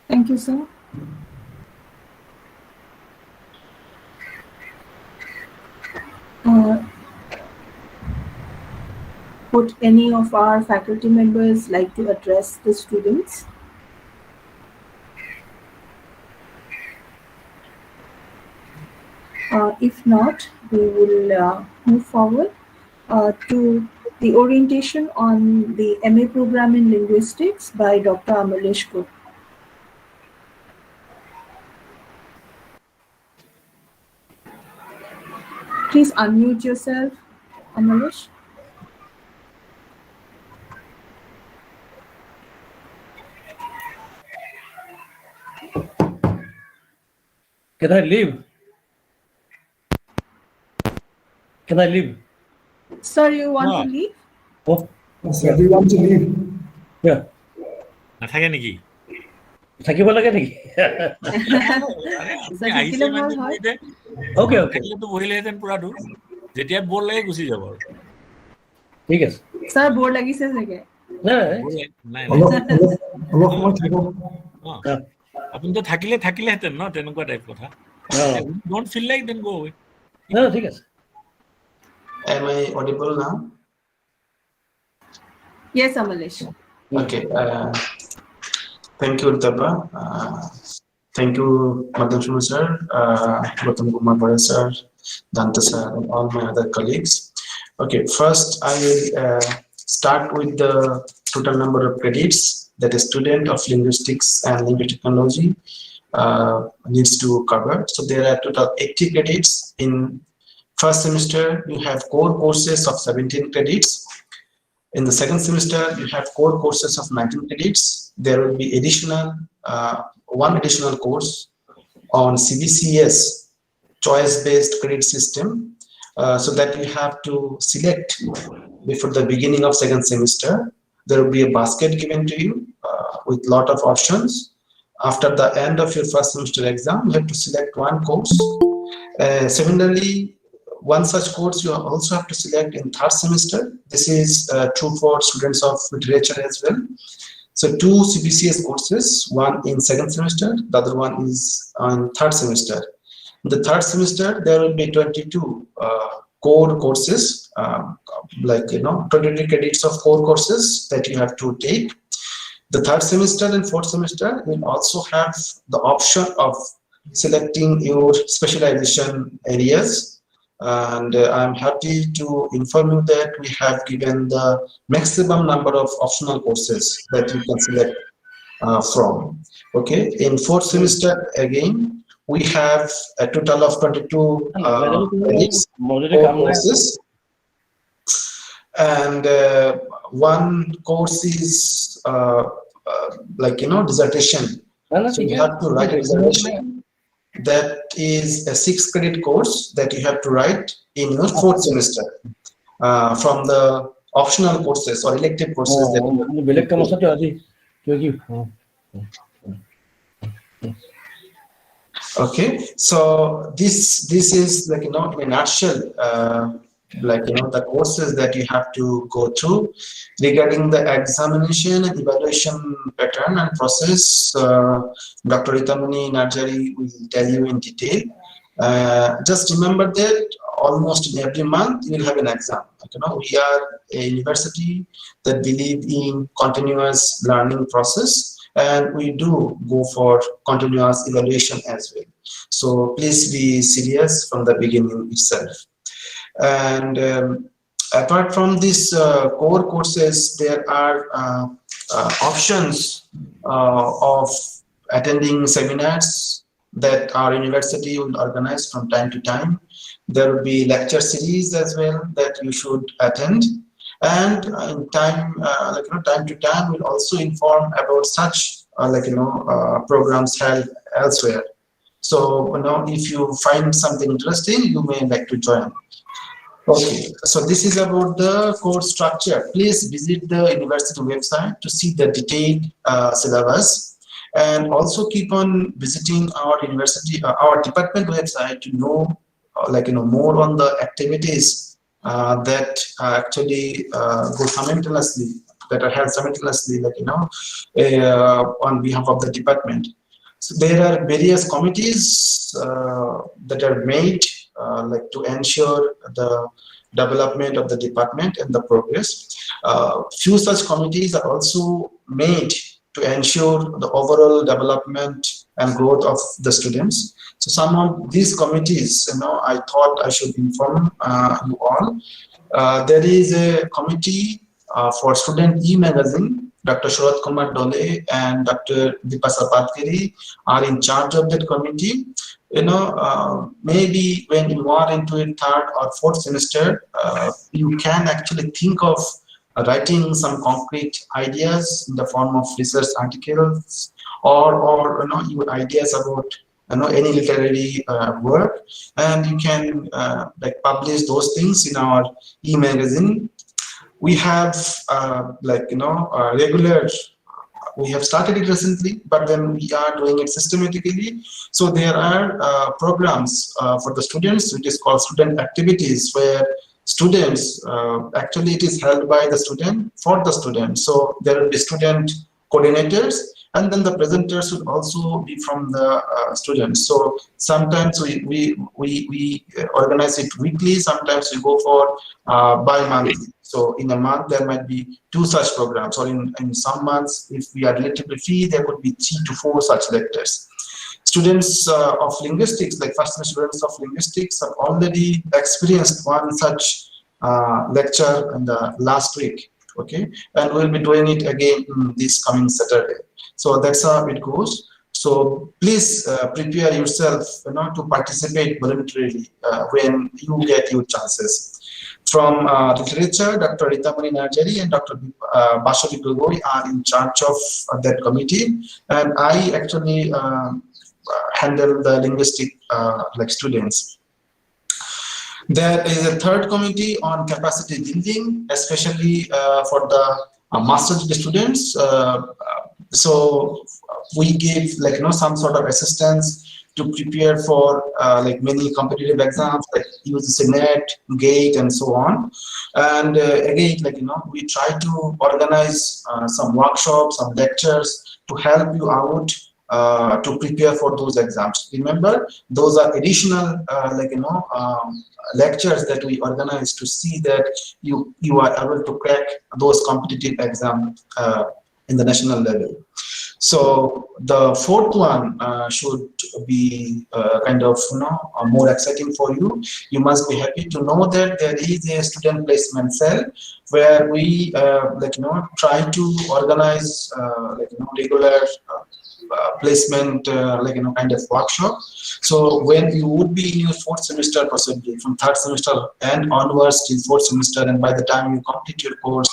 S6: Thank you, sir. Would any of our faculty members like to address the students? If not, we will move forward to the orientation on the MA program in linguistics by Dr. Amalesh Cook. Please unmute yourself, Amalesh.
S5: Can I leave? Can I leave?
S6: Sir, you want to leave?
S5: Oh,
S2: So do you want to leave?
S5: yeah.
S4: নাথাকে নেকি?
S5: থাকিব লাগে নেকি?
S6: Sir, থাকিলে ভাল হয়।
S5: Okay, okay.
S4: থাকিলেতো বহিলেহেঁতেন পুৰাটো। যেতিয়া বৰ লাগে গুচি যাব আৰু।
S5: ঠিক আছে।
S6: Sir, board লাগিছে চাগে।
S5: নাই,
S4: নাই,
S2: অলপ সময় থাকিব।
S4: আপুনিতো থাকিলেহেঁতেন ন তেনেকুৱা টাইপ কথা। Don't feel like then go away.
S5: no, ঠিক আছে।
S9: Am I audible now?
S6: Yes, Amalesh.
S9: Okay. Thank you, Ritapa. Thank you, Madam Shuru sir, Gautam Kumar Bhare sir, Danta sir, and all my other colleagues. Okay, first I will start with the total number of credits that a student of linguistics and linguistic technology needs to cover. So there are total 80 credits. In first semester, you have core courses of 17 credits. In the second semester, you have core courses of 19 credits. There will be additional, one additional course on CBCS, choice-based credit system, so that you have to select before the beginning of second semester. There will be a basket given to you with lot of options. After the end of your first semester exam, you have to select one course. Similarly, one such course you also have to select in third semester. This is true for students of literature as well. So 2 CBCS courses, one in second semester, the other one is on third semester. In the third semester, there will be 22 core courses, like 23 credits of core courses that you have to take. The third semester and fourth semester will also have the option of selecting your specialization areas. And I'm happy to inform you that we have given the maximum number of optional courses that you can select from. Okay, in fourth semester again, we have a total of 22 credits, core courses. And one course is dissertation. So you have to write a dissertation. That is a 6 credit course that you have to write in your fourth semester from the optional courses or elective courses that you Okay, so this is in a nutshell the courses that you have to go through. Regarding the examination and evaluation pattern and process, Dr. Ritamani Narjari will tell you in detail. Just remember that almost in every month you will have an exam. We are a university that believe in continuous learning process, and we do go for continuous evaluation as well. So please be serious from the beginning itself. And apart from these core courses, there are options of attending seminars that our university will organize from time to time. There will be lecture series as well that you should attend. And in time, time to time, we'll also inform about such programs held elsewhere. So if you find something interesting, you may like to join. Okay, so this is about the course structure. Please visit the university website to see the detailed syllabus, and also keep on visiting our university, our department website to know, more on the activities that actually go simultaneously, that are held simultaneously, on behalf of the department. So there are various committees that are made to ensure the development of the department and the progress. Few such committees are also made to ensure the overall development and growth of the students. So some of these committees, I thought I should inform you all. There is a committee for student e-magazine. Dr. Sharat Kumar Dole and Dr. Dipasa Patkari are in charge of that committee. Maybe when you are into a third or fourth semester, you can actually think of writing some concrete ideas in the form of research articles or your ideas about any literary work, and you can publish those things in our e-magazine. We have regular. We have started it recently, but then we are doing it systematically. So there are programs for the students, which is called student activities, where students, actually it is held by the student for the student. So there will be student coordinators, and then the presenters will also be from the students. So sometimes we organize it weekly, sometimes we go for bi-monthly. So in a month, there might be 2 such programs, or in some months, if we are relatively free, there could be 3 to 4 such lectures. Students of linguistics, like first semester students of linguistics, have already experienced one such lecture in the last week, okay? And we'll be doing it again this coming Saturday. So that's how it goes. So please prepare yourself to participate voluntarily when you get your chances. From literature, Dr. Ritamani Narjari and Dr. Bashavi Gogoi are in charge of that committee, and I actually handle the linguistic students. There is a third committee on capacity building, especially for the master's degree students. So we give some sort of assistance to prepare for many competitive exams like UGC NET, GATE, and so on. And again, we try to organize some workshops, some lectures to help you out to prepare for those exams. Remember, those are additional lectures that we organize to see that you are able to crack those competitive exams in the national level. So the fourth one should be more exciting for you. You must be happy to know that there is a student placement cell where we try to organize regular placement kind of workshop. So when you would be in your fourth semester, possibly from third semester and onwards till fourth semester, and by the time you complete your course,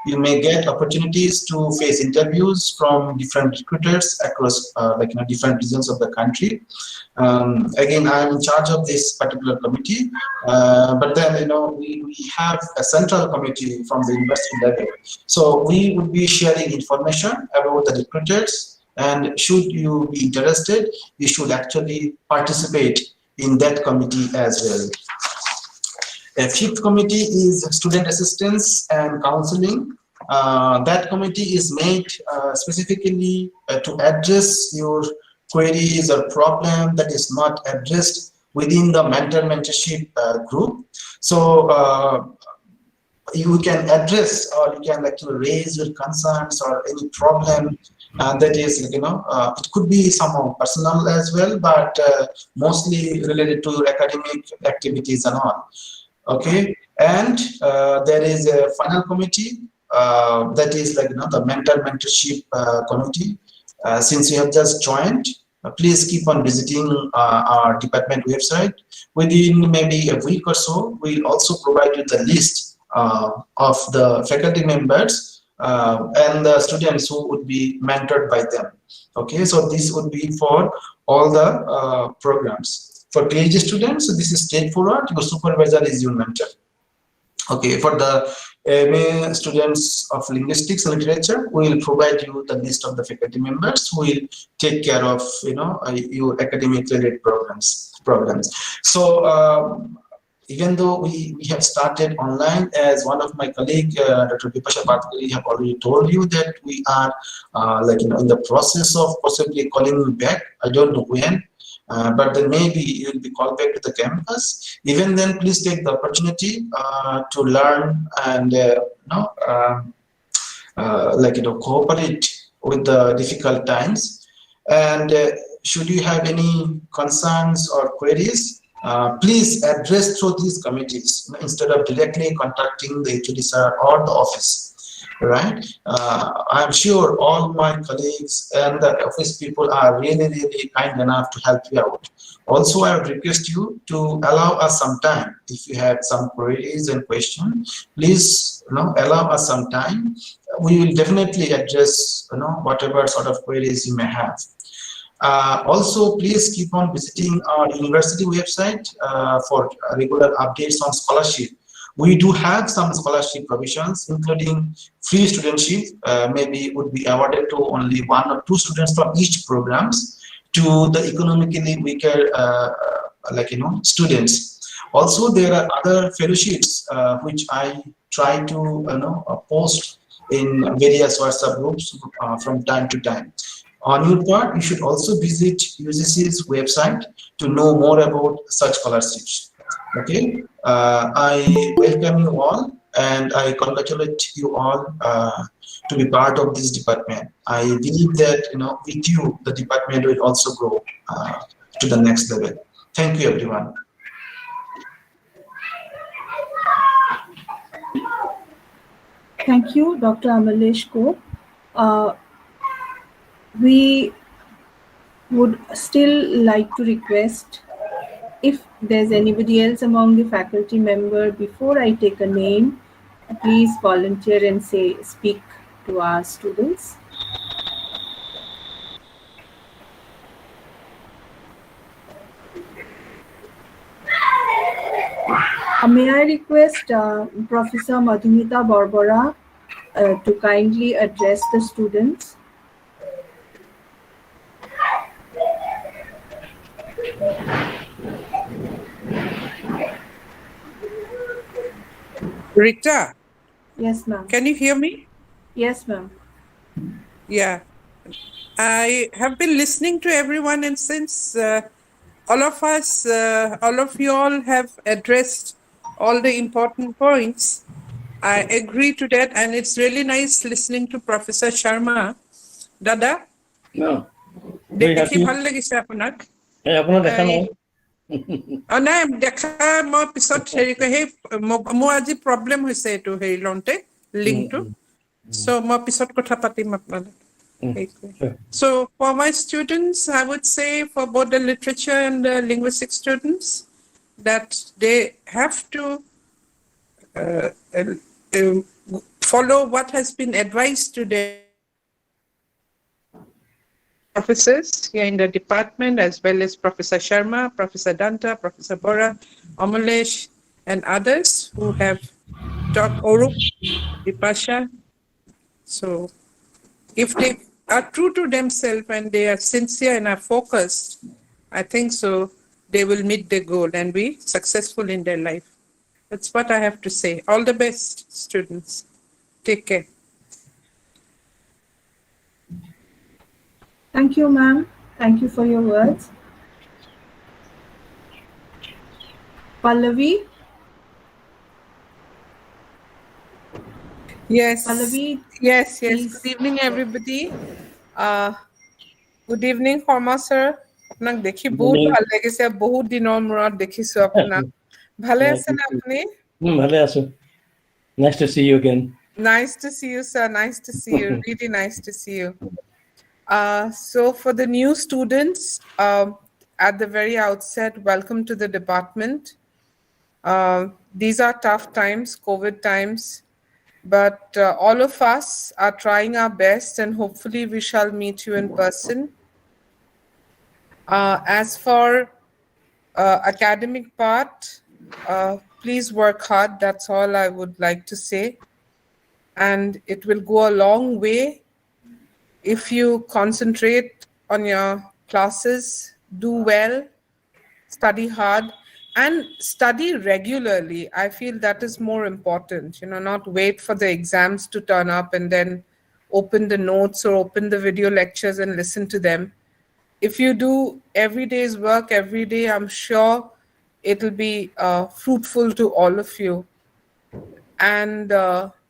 S9: you may get opportunities to face interviews from different recruiters across different regions of the country. Again, I'm in charge of this particular committee, but then we have a central committee from the university level. So we would be sharing information about the recruiters, and should you be interested, you should actually participate in that committee as well. A fifth committee is student assistance and counseling. That committee is made specifically to address your queries or problem that is not addressed within the mentorship group. So you can address, or you can actually raise your concerns or any problem that is, it could be somehow personal as well, but mostly related to your academic activities and all. Okay, and there is a final committee that is the mentorship committee. Since you have just joined, please keep on visiting our department website. Within maybe a week or so, we'll also provide you the list of the faculty members and the students who would be mentored by them. Okay, so this would be for all the programs. For PhD students, this is straightforward. Your supervisor is your mentor. Okay, for the MA students of linguistics and literature, we will provide you the list of the faculty members who will take care of your academic related programs. So even though we have started online, as one of my colleagues, Dr. Bipasha Patkari, have already told you that we are in the process of possibly calling you back. I don't know when. But then maybe you will be called back to the campus. Even then, please take the opportunity to learn and cooperate with the difficult times. And should you have any concerns or queries, please address through these committees instead of directly contacting the HOD sir or the office. Right? I'm sure all my colleagues and the office people are really kind enough to help you out. Also, I would request you to allow us some time. If you have some queries and questions, please allow us some time. We will definitely address whatever sort of queries you may have. Also, please keep on visiting our university website for regular updates on scholarship. We do have some scholarship provisions, including free studentship, maybe would be awarded to only 1 or 2 students from each programs, to the economically weaker students. Also, there are other fellowships which I try to post in various WhatsApp groups from time to time. On your part, you should also visit UGC's website to know more about such scholarships. Okay, I welcome you all and I congratulate you all to be part of this department. I believe that with you, the department will also grow to the next level. Thank you, everyone.
S6: Thank you, Dr. Amalesh Kope. We would still like to request, if there's anybody else among the faculty member, before I take a name, please volunteer and speak to our students. May I request Professor Madhumita Barbara to kindly address the students.
S10: Rita,
S6: Yes, ma'am.
S10: can you hear me?
S6: Yes, ma'am.
S10: Yeah. I have been listening to everyone, and since all of us, all of you all have addressed all the important points, I agree to that, and it's really nice listening to Professor Sharma. Dada,
S5: No, very
S10: দেখি
S5: happy.
S10: ভাল লাগিছে আপোনাক।
S5: আপোনাৰ দেখা নাই।
S10: নাই দেখা মই পিছত হেৰি সেই মোৰ আজি প্ৰব্লেম হৈছে এইটো হেৰি লওঁতে লিংকটো, so মই পিছত কথা পাতিম আপোনাক। So for my students, I would say for both the literature and the linguistic students that they have to follow what has been advised to them professors here in the department, as well as Professor Sharma, Professor Danta, Professor Bora, Amalesh, and others who have taught Orup, Vipasha. So if they are true to themselves and they are sincere and are focused, I think so they will meet their goal and be successful in their life. That's what I have to say. All the best, students. Take care.
S6: Thank you, ma'am. Thank you for your words. Pallavi?
S11: Yes.
S6: Pallavi,
S11: Yes.
S6: please.
S11: Good evening, everybody. Good evening, Sharma sir. আপোনাক দেখি বহুত ভাল লাগিছে, বহুত দিনৰ মূৰত দেখিছো আপোনাক। ভালে আছে না আপুনি?
S5: ভালে আছো। Nice to see you again.
S11: Nice to see you, sir. Nice to see you. Really nice to see you. So for the new students, at the very outset, welcome to the department. These are tough times, COVID times, but all of us are trying our best, and hopefully we shall meet you in person. As for academic part, please work hard. That's all I would like to say. And it will go a long way if you concentrate on your classes, do well, study hard, and study regularly. I feel that is more important, not wait for the exams to turn up and then open the notes or open the video lectures and listen to them. If you do every day's work every day, I'm sure it'll be fruitful to all of you. And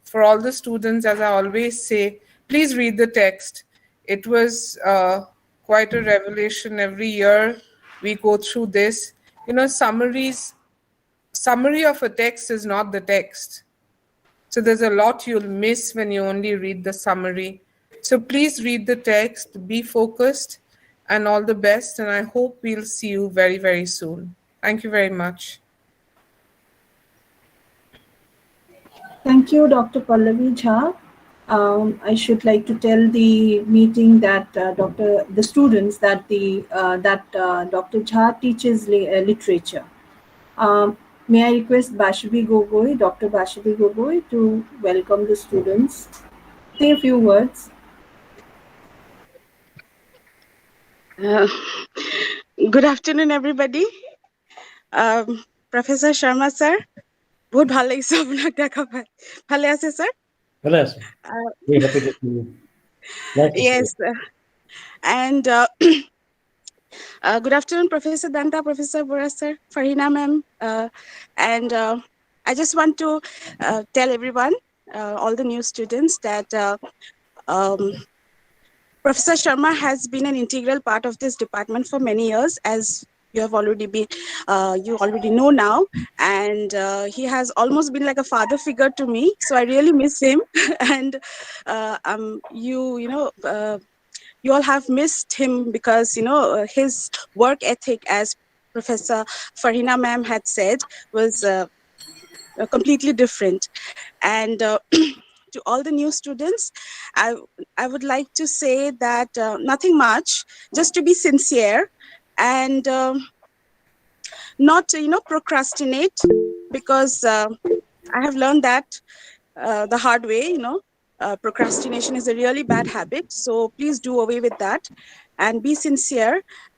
S11: for all the students, as I always say, please read the text. It was quite a revelation. Every year we go through this. Summary of a text is not the text. So there's a lot you'll miss when you only read the summary. So please read the text, be focused, and all the best. And I hope we'll see you very, very soon. Thank you very much.
S6: Thank you, Dr. Pallavi Jha. I should like to tell the meeting that the students that Dr. Jha teaches literature. May I request Bashabi Gogoi, Dr. Bashabi Gogoi, to welcome the students. Say a few words.
S12: Good afternoon, everybody. Professor Sharma sir, বহুত ভাল লাগিছে আপোনাক দেখা পাই। ভালে আছে sir?
S5: ভালে আছো। Very happy to see you.
S12: Yes. And good afternoon, Professor Danta, Professor Bora sir, Farhina ma'am. And I just want to tell everyone, all the new students, that Professor Sharma has been an integral part of this department for many years, as you have already been, you already know now, and he has almost been like a father figure to me. So I really miss him, and you all have missed him because his work ethic, as Professor Farhina ma'am had said, was completely different. And to all the new students, I would like to say that nothing much, just to be sincere and not procrastinate, because I have learned that the hard way. Procrastination is a really bad habit, so please do away with that and be sincere,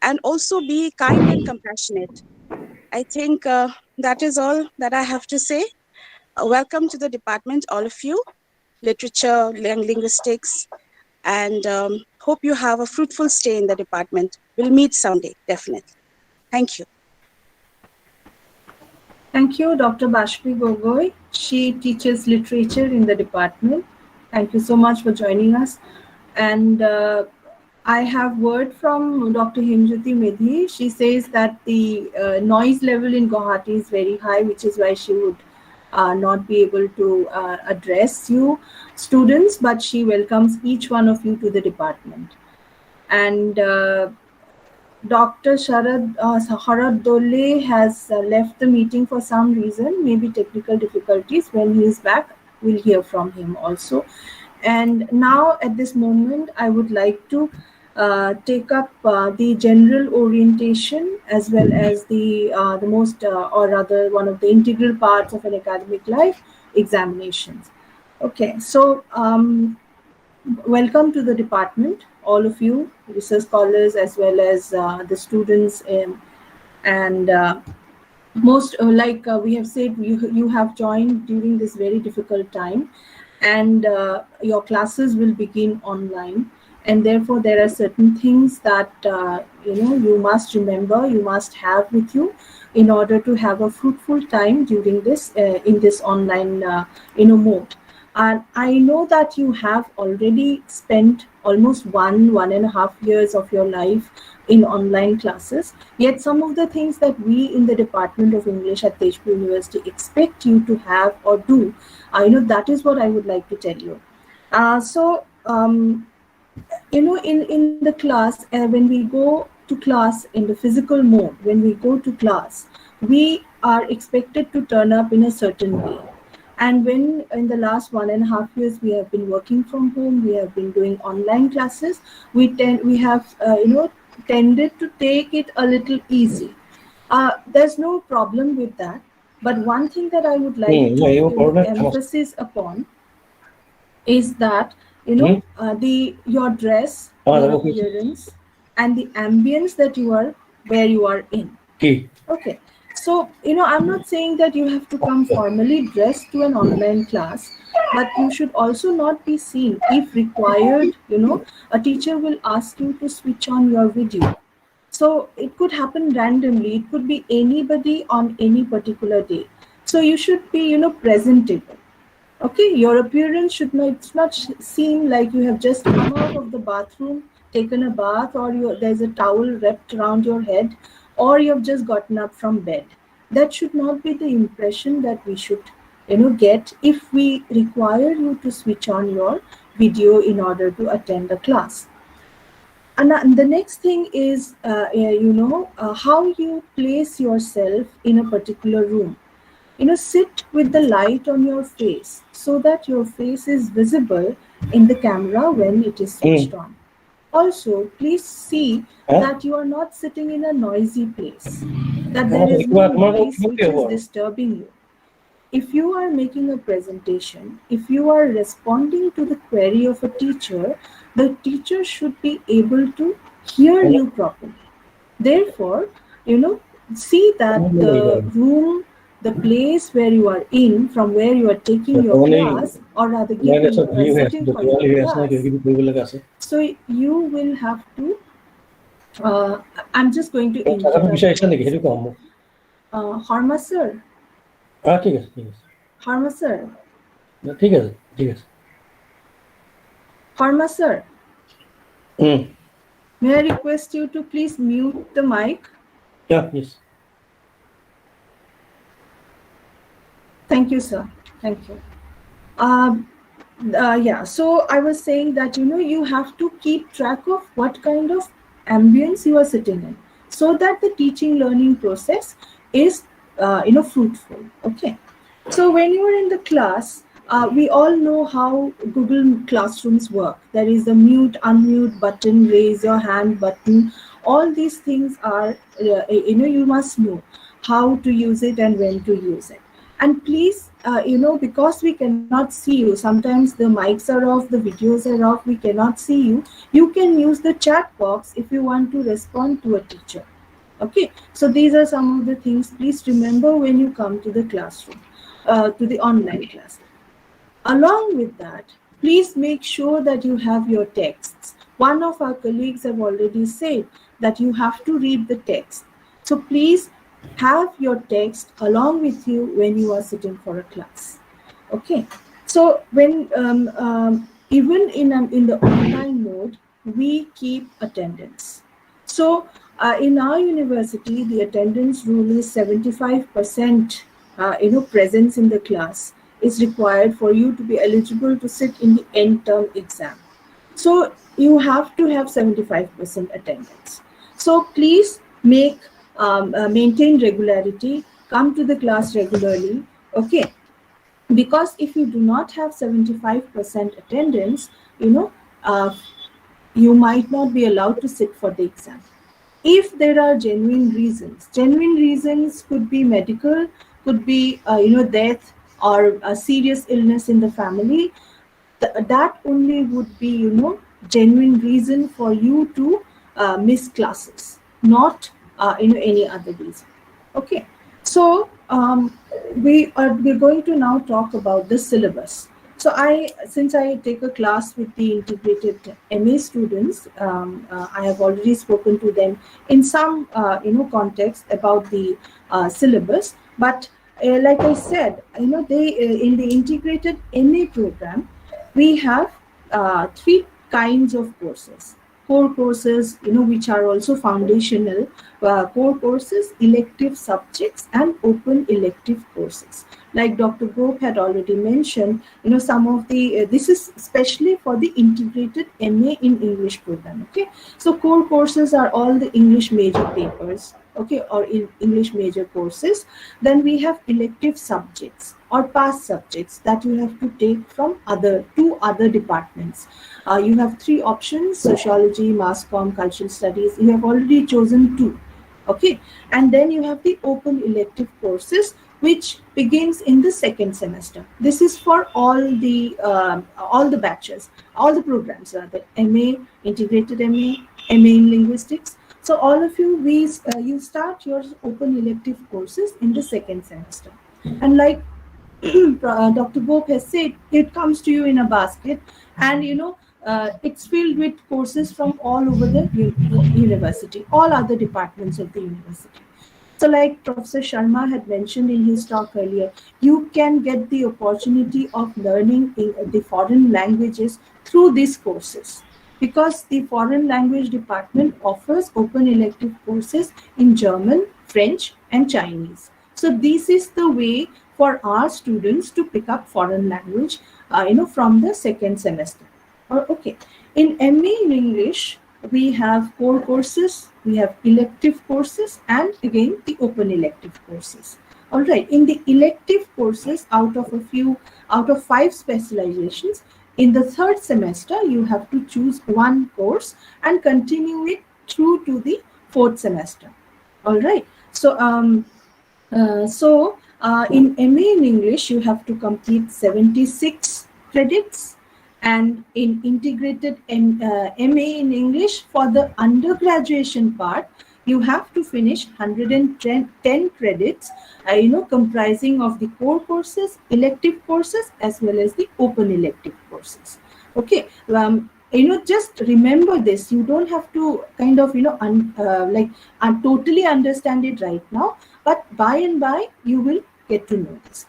S12: and also be kind and compassionate. I think that is all that I have to say. Welcome to the department, all of you, literature, linguistics, and hope you have a fruitful stay in the department. We'll meet someday, definitely. Thank you.
S6: Thank you, Dr. Bashpi Gogoi. She teaches literature in the department. Thank you so much for joining us. And I have word from Dr. Himjyoti Medhi. She says that the noise level in Guwahati is very high, which is why she would not be able to address you students, but she welcomes each one of you to the department. And Dr. Harad Dole has left the meeting for some reason, maybe technical difficulties. When he is back, we'll hear from him also. And now at this moment, I would like to take up the general orientation as well as the most, or rather one of the integral parts of an academic life, examinations. Okay, so welcome to the department, all of you, research scholars as well as the students, and most like we have said, you have joined during this very difficult time, and your classes will begin online, and therefore there are certain things that you must remember, you must have with you in order to have a fruitful time during this in this online mode. And I know that you have already spent almost 1.5 years of your life in online classes. Yet some of the things that we in the Department of English at Tezpur University expect you to have or do, that is what I would like to tell you. In the class, when we go to class in the physical mode, when we go to class, we are expected to turn up in a certain way. And when in the last 1.5 years we have been working from home, we have been doing online classes, we have tended to take it a little easy. There's no problem with that. But one thing that I would like to emphasis upon is that your dress, your appearance, and the ambience that where you are in. Okay. So, I'm not saying that you have to come formally dressed to an online class, but you should also not be seen. If required, a teacher will ask you to switch on your video. So it could happen randomly. It could be anybody on any particular day. So you should be, presentable. Okay, your appearance should not seem like you have just come out of the bathroom, taken a bath, or there's a towel wrapped around your head, or you've just gotten up from bed. That should not be the impression that we should, get if we require you to switch on your video in order to attend the class. And the next thing is, how you place yourself in a particular room. Sit with the light on your face so that your face is visible in the camera when it is switched on. Also, please see that you are not sitting in a noisy place, that there is no noise which is disturbing you. If you are making a presentation, if you are responding to the query of a teacher, the teacher should be able to hear you properly. Therefore, see that the room, the place where you are in, from where you are taking your class, or rather sitting for your class. So you will have to, I'm just going to interrupt. Harma sir. Harma sir. Harma sir. May I request you to please mute the mic?
S5: Yeah, yes.
S6: Thank you, sir. Thank you. So I was saying that, you have to keep track of what kind of ambience you are sitting in so that the teaching learning process is, fruitful. Okay. So when you are in the class, we all know how Google Classrooms work. There is the mute, unmute button, raise your hand button. All these things are, you must know how to use it and when to use it. And please, because we cannot see you, sometimes the mics are off, the videos are off, we cannot see you. You can use the chat box if you want to respond to a teacher. Okay, so these are some of the things. Please remember when you come to the classroom, to the online class. Along with that, please please make sure that you have your texts. One of our colleagues have already said that you have to read the text. So please have your text along with you when you are sitting for a class. Okay. So when even in the online mode, we keep attendance. So in our university, the attendance rule is 75%. Presence in the class is required for you to be eligible to sit in the end term exam. So you have to have 75% attendance. So please maintain regularity, come to the class regularly, okay? Because if you do not have 75% attendance, you might not be allowed to sit for the exam. If there are genuine reasons could be medical, could be death or a serious illness in the family. That only would be genuine reason for you to miss classes, not any other reason. Okay, so we're going to now talk about the syllabus. So since I take a class with the integrated MA students, I have already spoken to them in some context about the syllabus. But like I said, they in the integrated MA program, we have 3 kinds of courses. Core courses, which are also foundational, core courses, elective subjects, and open elective courses. Like Dr. Gope had already mentioned, some of the, this is especially for the integrated MA in English program, okay? So core courses are all the English major papers, okay, or in English major courses. Then we have elective subjects or past subjects that you have to take from two other departments. You have 3 options: sociology, mass comm, cultural studies. You have already chosen 2, okay? And then you have the open elective courses, which begins in the 2nd semester. This is for all the batches, all the programs, rather, MA, integrated MA, MA in linguistics. So all of you, you start your open elective courses in the 2nd semester. And like Dr. Gope has said, it comes to you in a basket, and it's filled with courses from all over the university, all other departments of the university. So like Professor Sharma had mentioned in his talk earlier, you can get the opportunity of learning the foreign languages through these courses, because the foreign language department offers open elective courses in German, French, and Chinese. So this is the way for our students to pick up foreign language, from the 2nd semester. Okay, in MA in English, we have core courses, we have elective courses, and again the open elective courses. All right, in the elective courses, out of 5 specializations, in the 3rd semester, you have to choose 1 course and continue it through to the 4th semester. All right, so in MA in English, you have to complete 76 credits. And in integrated MA in English, for the undergraduation part, you have to finish 110 credits, comprising of the core courses, elective courses, as well as the open elective courses. Okay, just remember this. You don't have to kind of, totally understand it right now, but by and by, you will get to know this.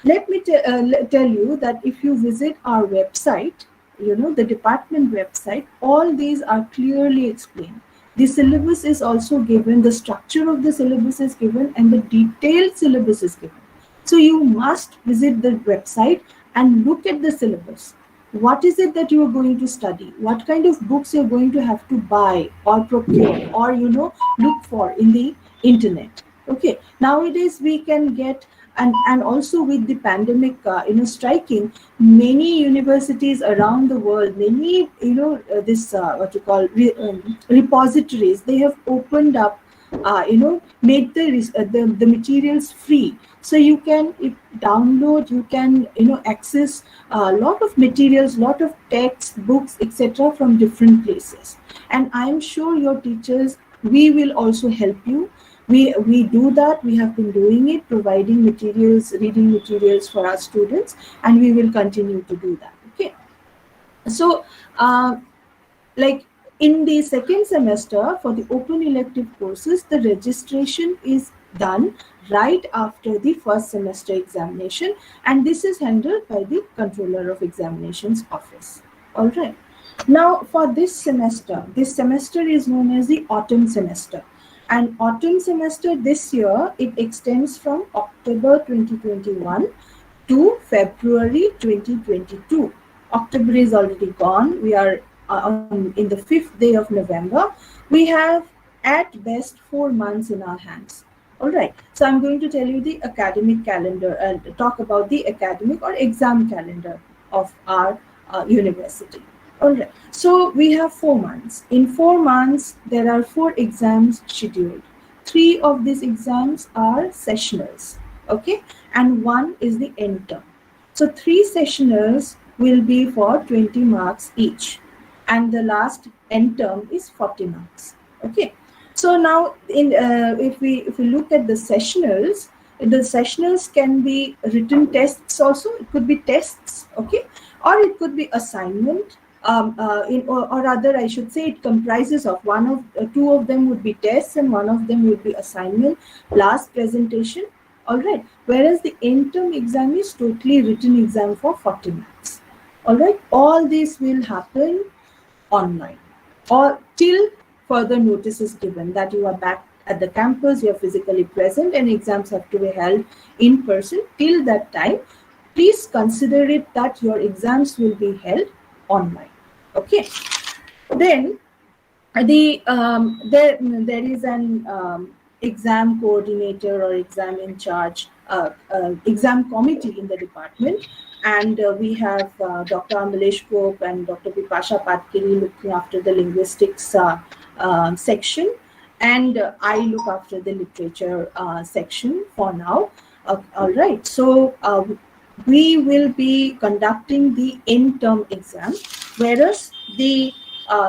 S6: Let me tell you that if you visit our website, the department website, all these are clearly explained. The syllabus is also given, the structure of the syllabus is given, and the detailed syllabus is given. So you must visit the website and look at the syllabus. What is it that you are going to study? What kind of books you're going to have to buy or procure or, look for in the internet. Okay, nowadays we can get, and also with the pandemic, striking, many universities around the world, many, repositories, they have opened up, made the materials free. So you can download, you can, access a lot of materials, lot of texts, books, etc. from different places. And I'm sure your teachers, we will also help you. We do that. We have been doing it, providing materials, reading materials for our students, and we will continue to do that. Okay. So, like in the second semester for the open elective courses, the registration is done right after the first semester examination, and this is handled by the Controller of Examinations office. All right. Now for this semester is known as the autumn semester, and autumn semester this year, it extends from October 2021 to February 2022. October is already gone. We are in the 5th day of November. We have at best 4 months in our hands. All right. So I'm going to tell you the academic calendar and talk about the academic or exam calendar of our university. All right. So we have 4 months. In 4 months, there are 4 exams scheduled. 3 of these exams are sessionals. Okay. And 1 is the end term. So 3 sessionals will be for 20 marks each. And the last end term is 40 marks. Okay. So now, if we look at the sessionals can be written tests also. It could be tests, okay, or it could be assignment. Or rather, I should say, it comprises of 2 of them would be tests and 1 of them would be assignment, last presentation. All right. Whereas the end term exam is totally written exam for 40 marks. All right. All this will happen online or till further notice is given that you are back at the campus, you are physically present, and exams have to be held in person. Till that time, please consider it that your exams will be held online. Okay. Then there is an exam coordinator or exam in charge, exam committee in the department. And we have Dr. Amalesh Gop and Dr. Bipasha Patkiri looking after the linguistics section, and I look after the literature section for now. All right. So we will be conducting the end term exam, whereas the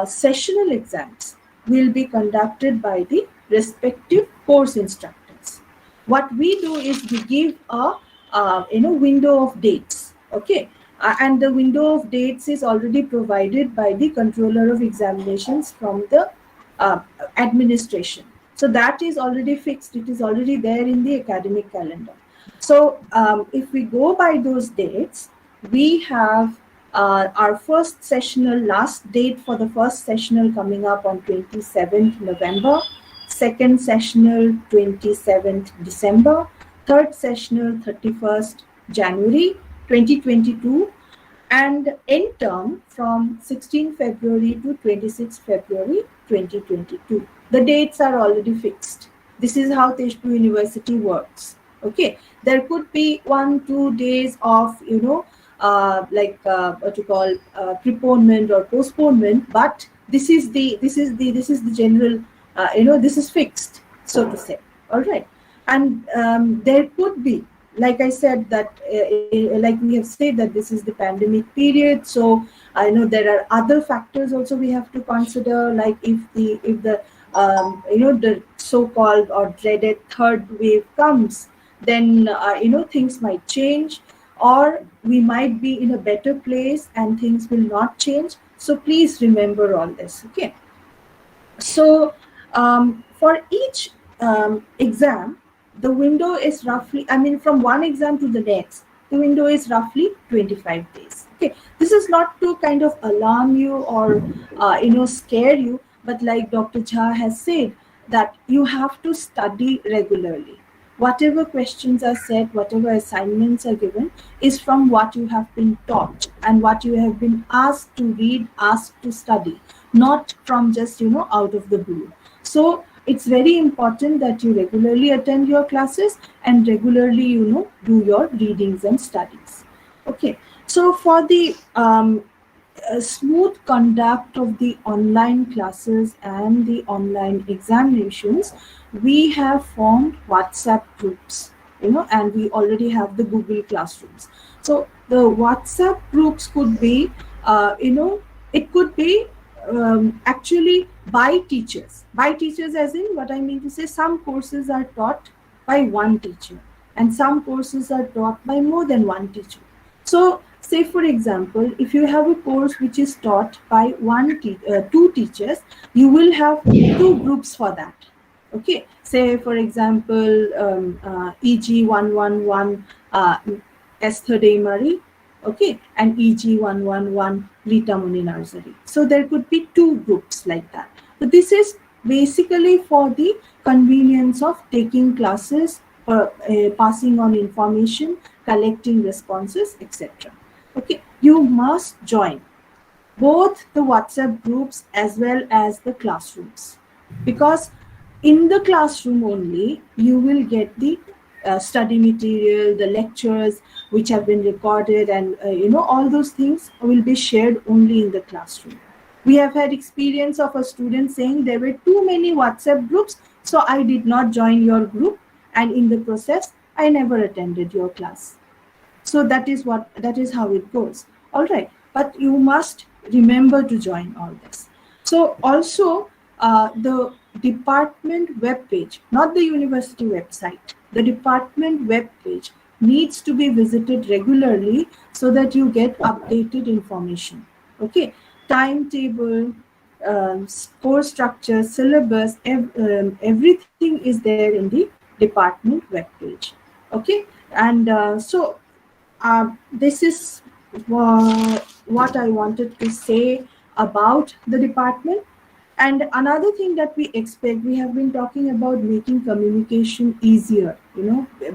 S6: sessional exams will be conducted by the respective course instructors. What we do is we give a window of dates. Okay, and the window of dates is already provided by the Controller of Examinations from the administration. So that is already fixed. It is already there in the academic calendar. So if we go by those dates, we have our first sessional, last date for the first sessional coming up on 27th November, second sessional 27th December, third sessional 31st January 2022, and end term from 16 February to 26 February 2022. The dates are already fixed. This is how Tezpur University works. Okay, there could be 1-2 days of what you call preponement or postponement, but this is the general this is fixed, so to say. All right, and there could be, like I said, that like we have said, that this is the pandemic period. So I know there are other factors also we have to consider, like if the the so-called or dreaded third wave comes, then things might change, or we might be in a better place and things will not change. So please remember all this. Okay. So for each exam, the window is roughly, from one exam to the next, the window is roughly 25 days. Okay, this is not to kind of alarm you or scare you, but like Dr. Jha has said, that you have to study regularly. Whatever questions are said, whatever assignments are given, is from what you have been taught and what you have been asked to read, asked to study, not from just out of the blue. So it's very important that you regularly attend your classes and regularly, do your readings and studies. Okay. So for the smooth conduct of the online classes and the online examinations, we have formed WhatsApp groups, and we already have the Google Classrooms. So the WhatsApp groups could be, it could be actually by teachers as in, what I mean to say, some courses are taught by one teacher and some courses are taught by more than one teacher. So say for example, if you have a course which is taught by two teachers, you will have two groups for that. Okay, say for example, EG 111 Esther Day Murray, okay, and EG 111 Rita Muni Nursery. So there could be two groups like that. But this is basically for the convenience of taking classes, or passing on information, collecting responses, etc. Okay, you must join both the WhatsApp groups as well as the classrooms, because in the classroom only you will get the study material, the lectures which have been recorded, and all those things will be shared only in the classroom. We have had experience of a student saying there were too many WhatsApp groups, so I did not join your group, and in the process I never attended your class. So that is how it goes. All right, but you must remember to join all this. So also the department web page, not the university website, the department web page needs to be visited regularly so that you get updated information. Okay, timetable, course structure, syllabus, everything is there in the department web page. Okay, and this is what I wanted to say about the department. And another thing that we expect, we have been talking about making communication easier,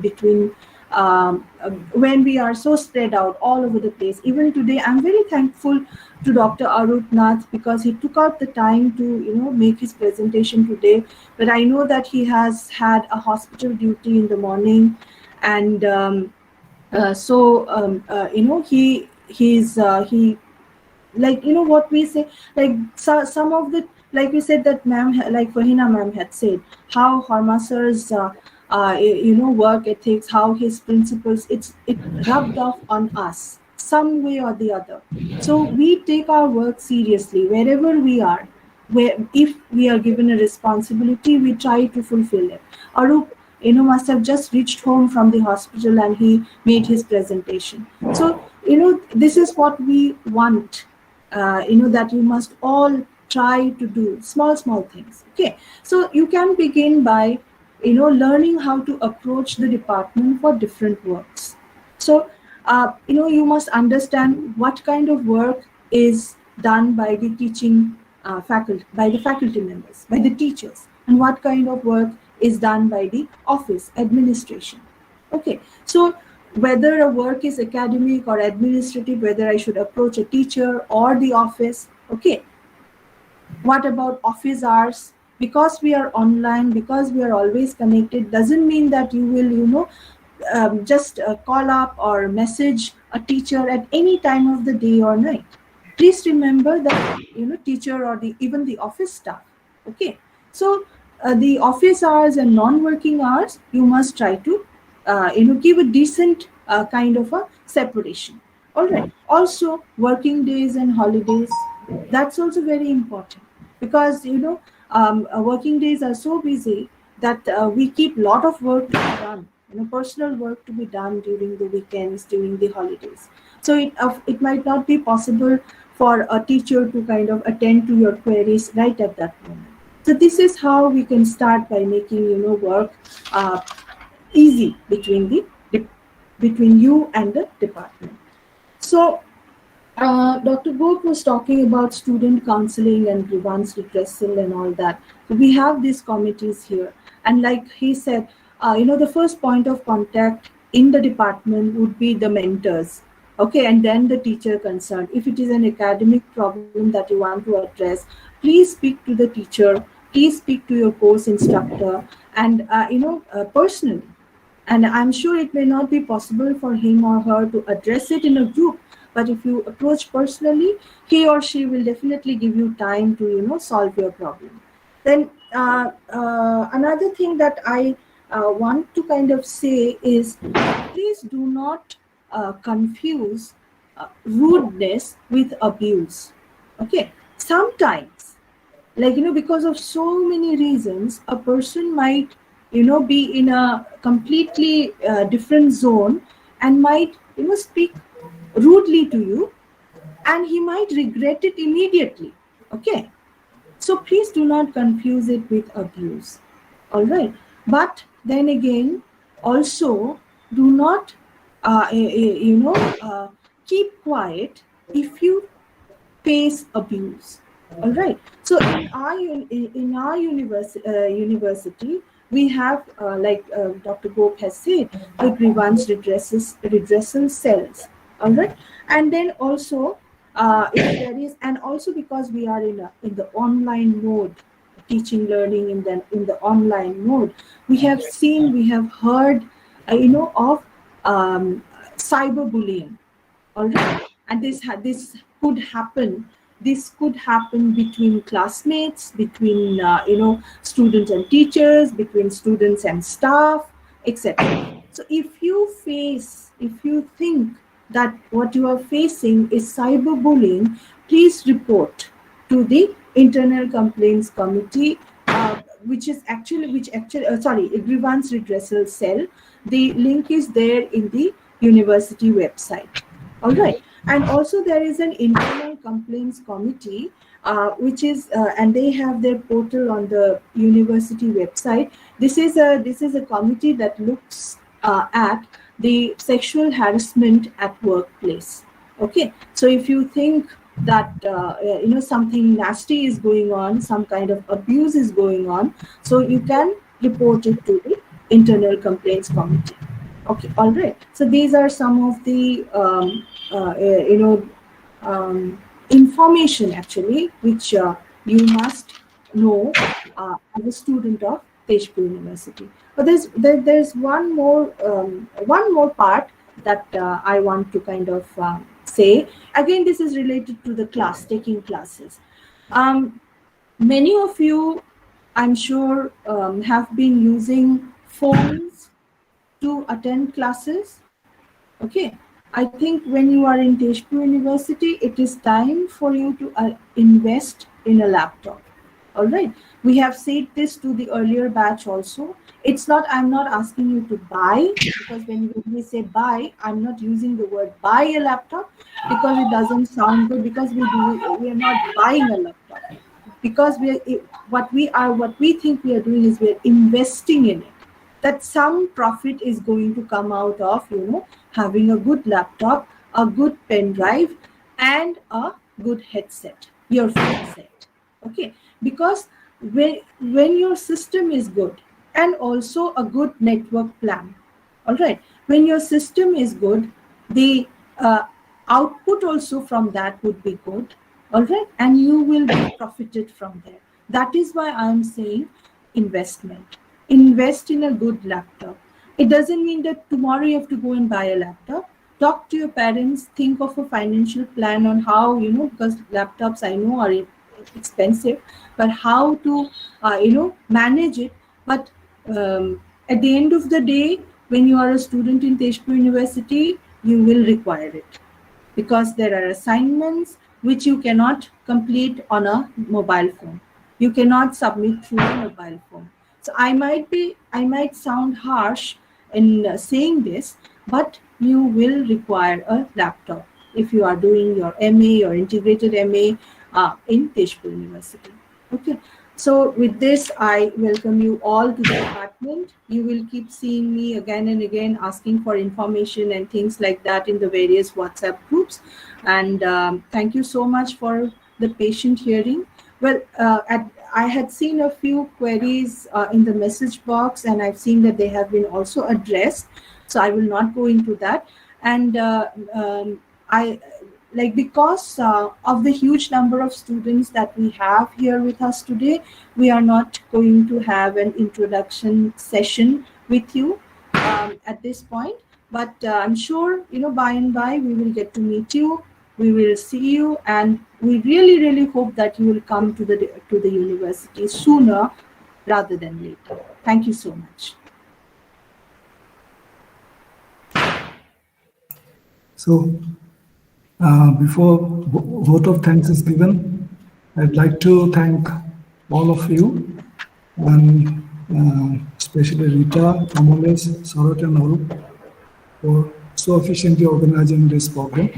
S6: between when we are so spread out all over the place. Even today, I'm very thankful to Dr. Arup Nath because he took out the time to, make his presentation today. But I know that he has had a hospital duty in the morning, and he like what we say, like some of the, like we said that ma'am, like Farhina ma'am had said, how Harma sir's work ethics, how his principles, it rubbed off on us some way or the other. So we take our work seriously wherever we are. If we are given a responsibility, we try to fulfill it. Arup must have just reached home from the hospital and he made his presentation. So this is what we want, that you must all try to do small things. Okay, so you can begin by learning how to approach the department for different works. So you must understand what kind of work is done by the teaching faculty, by the faculty members, by the teachers, and what kind of work is done by the office administration. Okay, so whether a work is academic or administrative, whether I should approach a teacher or the office. Okay, what about office hours? Because we are online, because we are always connected, doesn't mean that you will just call up or message a teacher at any time of the day or night. Please remember that teacher or even the office staff. Okay, so the office hours and non-working hours, you must try to give a decent kind of a separation. All right, also working days and holidays, that's also very important, because working days are so busy that we keep a lot of work to be done, personal work to be done during the weekends, during the holidays. So it might not be possible for a teacher to kind of attend to your queries right at that moment. So this is how we can start by making work easy between you and the department. So Dr. Gop was talking about student counseling and grievance redressal and all that. So we have these committees here, and like he said, the first point of contact in the department would be the mentors. Okay, and then the teacher concerned. If it is an academic problem that you want to address, please speak to the teacher, please speak to your course instructor, and personally. And I'm sure it may not be possible for him or her to address it in a group, but if you approach personally, he or she will definitely give you time to solve your problem. Then another thing that I want to kind of say is, please do not confuse rudeness with abuse. Okay, sometimes, because of so many reasons, a person might be in a completely different zone and might speak rudely to you, and he might regret it immediately. Okay, so please do not confuse it with abuse. All right, but then again, also do not keep quiet if you face abuse. All right, so in our university, we have like Dr. Gope has said, the grievance redressal cells. All right, and then also if there is, and also because we are in the online mode, teaching learning in the online mode, we have seen, we have heard of cyberbullying. All right, and this could happen. This could happen between classmates, between students and teachers, between students and staff, etc. So if you think that what you are facing is cyberbullying, please report to the Internal Complaints Committee, which actually a grievance redressal cell. The link is there in the university website. All right, and also there is an Internal Complaints Committee, which is and they have their portal on the university website. This is a committee that looks at the sexual harassment at workplace. Okay, so if you think that something nasty is going on, some kind of abuse is going on, so you can report it to the Internal Complaints Committee. Okay, all right. So these are some of the information actually which you must know as a student of Tezpur University. But there's one more part that I want to kind of say. Again, this is related to the taking classes. Many of you, I'm sure, have been using phones to attend classes. Okay, I think when you are in Tezpur University, it is time for you to invest in a laptop. All right, we have said this to the earlier batch also. It's not, I'm not asking you to buy, because when we say buy, I'm not using the word buy a laptop because it doesn't sound good, because we are not buying a laptop, because what we think we are doing is we're investing in it. That some profit is going to come out of having a good laptop, a good pen drive, and a good headset, earphone set. Okay, because when your system is good, and also a good network plan, all right, when your system is good, the output also from that would be good, all right, and you will be profited from there. That is why I'm saying investment. Invest in a good laptop. It doesn't mean that tomorrow you have to go and buy a laptop. Talk to your parents, think of a financial plan on how, because laptops I know are expensive, but how to, manage it. But at the end of the day, when you are a student in Tezpur University, you will require it, because there are assignments which you cannot complete on a mobile phone. You cannot submit through a mobile phone. So I might sound harsh in saying this, but you will require a laptop if you are doing your MA, your integrated MA in Tezpur University. Okay. So with this, I welcome you all to the department. You will keep seeing me again and again asking for information and things like that in the various WhatsApp groups. And thank you so much for the patient hearing. Well, I had seen a few queries in the message box, and I've seen that they have been also addressed. So I will not go into that. And because of the huge number of students that we have here with us today, we are not going to have an introduction session with you at this point. But I'm sure, by and by, we will get to meet you. We will see you, and we really, really hope that you will come to the university sooner rather than later. Thank you so much.
S2: So, before vote of thanks is given, I'd like to thank all of you, and especially Rita, Amoles, Sarat, and Arup for so efficiently organizing this program.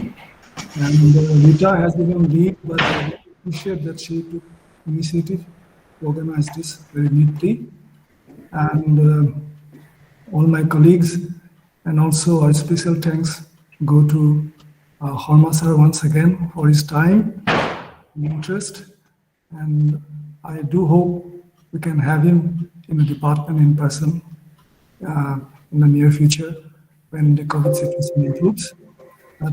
S2: And Rita has given lead, but I appreciate that she took initiative to organize this very neatly. And all my colleagues, and also a special thanks go to Horma sir once again for his time and interest. And I do hope we can have him in the department in person in the near future when the COVID situation improves.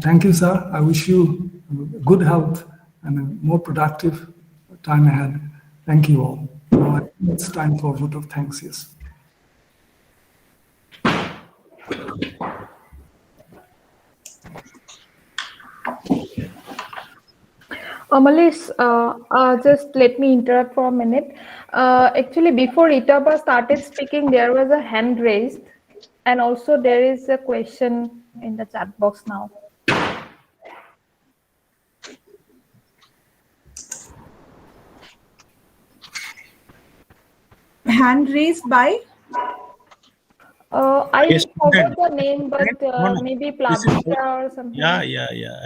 S2: Thank you, sir. I wish you good health and a more productive time ahead. Thank you all. Now it's time for a vote of thanks, yes.
S7: Amalesh, just let me interrupt for a minute. Actually, before Itaba started speaking, there was a hand raised, and also there is a question in the chat box now.
S6: Hand raised by?
S7: I
S4: Yes,
S7: forgot the name, but
S4: No.
S7: maybe
S4: This is-
S7: Plavika or something.
S4: Yeah.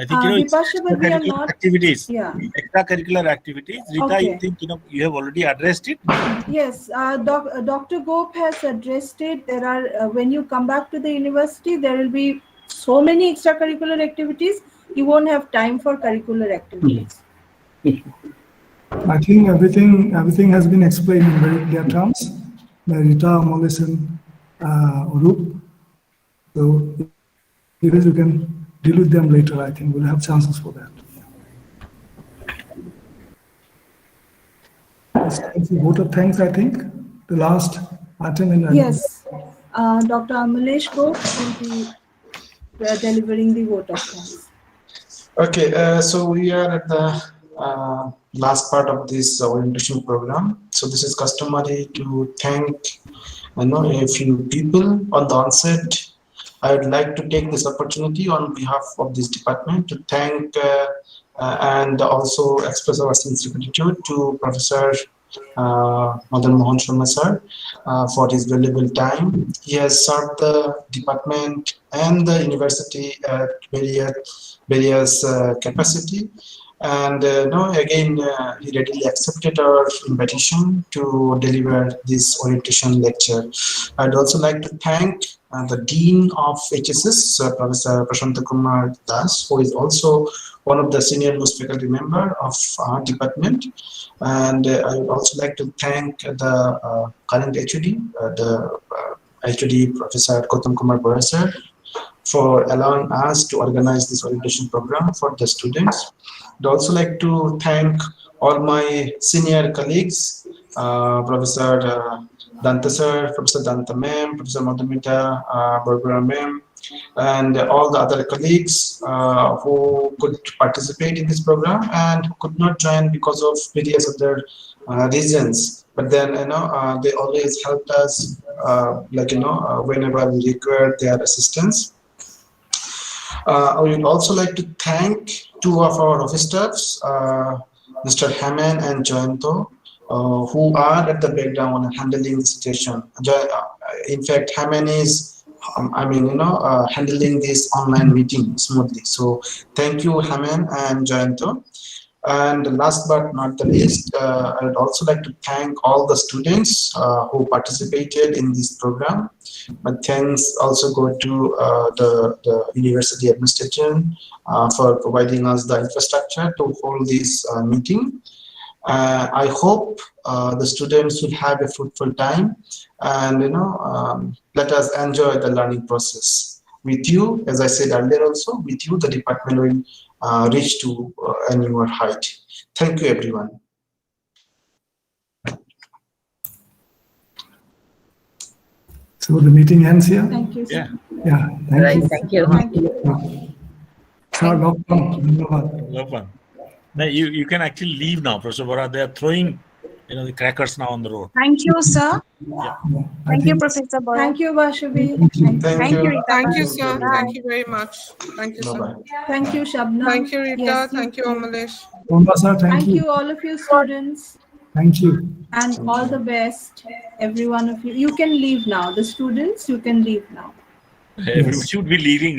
S4: I think it's
S6: Vipasha, but we are
S4: extracurricular
S6: not-
S4: activities.
S6: Yeah.
S4: Extracurricular activities. Rita,
S6: Okay.
S4: I think you have already addressed it.
S6: Yes, Dr. Gop has addressed it. There are, when you come back to the university, there will be so many extracurricular activities, you won't have time for curricular activities.
S2: I think everything has been explained in very clear terms by Rita, Amalesh, and Arup. So if you can deal with them later, I think we'll have chances for that. It's time for vote of thanks, I think. The last item in the
S6: Yes, Dr. Amalesh Gop will be delivering the vote of thanks.
S9: Okay, so we are at the last part of this orientation program. So this is customary to thank a few people on the onset. I would like to take this opportunity on behalf of this department to thank and also express our sincere gratitude to Professor Madan Mohan Sharma sir for his valuable time. He has served the department and the university at various capacity. And he readily accepted our invitation to deliver this orientation lecture. I'd also like to thank the Dean of HSS, Professor Prashanta Kumar Das, who is also one of the senior most faculty member of our department. And I would also like to thank the current HOD, the HOD Professor Gautam Kumar Bora sir, for allowing us to organize this orientation program for the students. I'd also like to thank all my senior colleagues, Professor Danta sir, Professor Danta ma'am, Professor Madhumita Barbara ma'am, and all the other colleagues who could participate in this program and who could not join because of various other reasons. But then, they always helped us, whenever we required their assistance. I would also like to thank two of our office staffs, Mr. Haman and Jayanto, who are at the background and handling the situation. In fact, Haman is, handling this online meeting smoothly. So thank you, Haman and Jayanto. And last but not the least, I would also like to thank all the students who participated in this program. But thanks also go to the university administration for providing us the infrastructure to hold this meeting. I hope the students will have a fruitful time, and let us enjoy the learning process. With you, as I said earlier also, with you the department will reach to a newer height. Thank you, everyone.
S2: So the meeting ends here?
S6: Thank you, sir.
S2: Yeah, thank you.
S3: Thank you.
S2: Sir, welcome.
S4: Welcome. Now you can actually leave now, Professor Bora. They are throwing the crackers now on the road.
S12: Thank you, sir.
S4: Yeah.
S12: Thank you, Professor Bora.
S6: Thank you, Vashavi.
S12: Thank you, Rita.
S10: Thank you, sir.
S12: Bye.
S10: Thank you very much. Thank you, sir.
S6: Thank you, Shabnam.
S10: Thank you, Rita.
S6: Yes,
S10: Thank you, Amalesh.
S2: Sir,
S6: Thank you, all of you students.
S2: Thank you.
S6: And all the best, every one of you. You can leave now. The students, you can leave now.
S4: We should be leaving.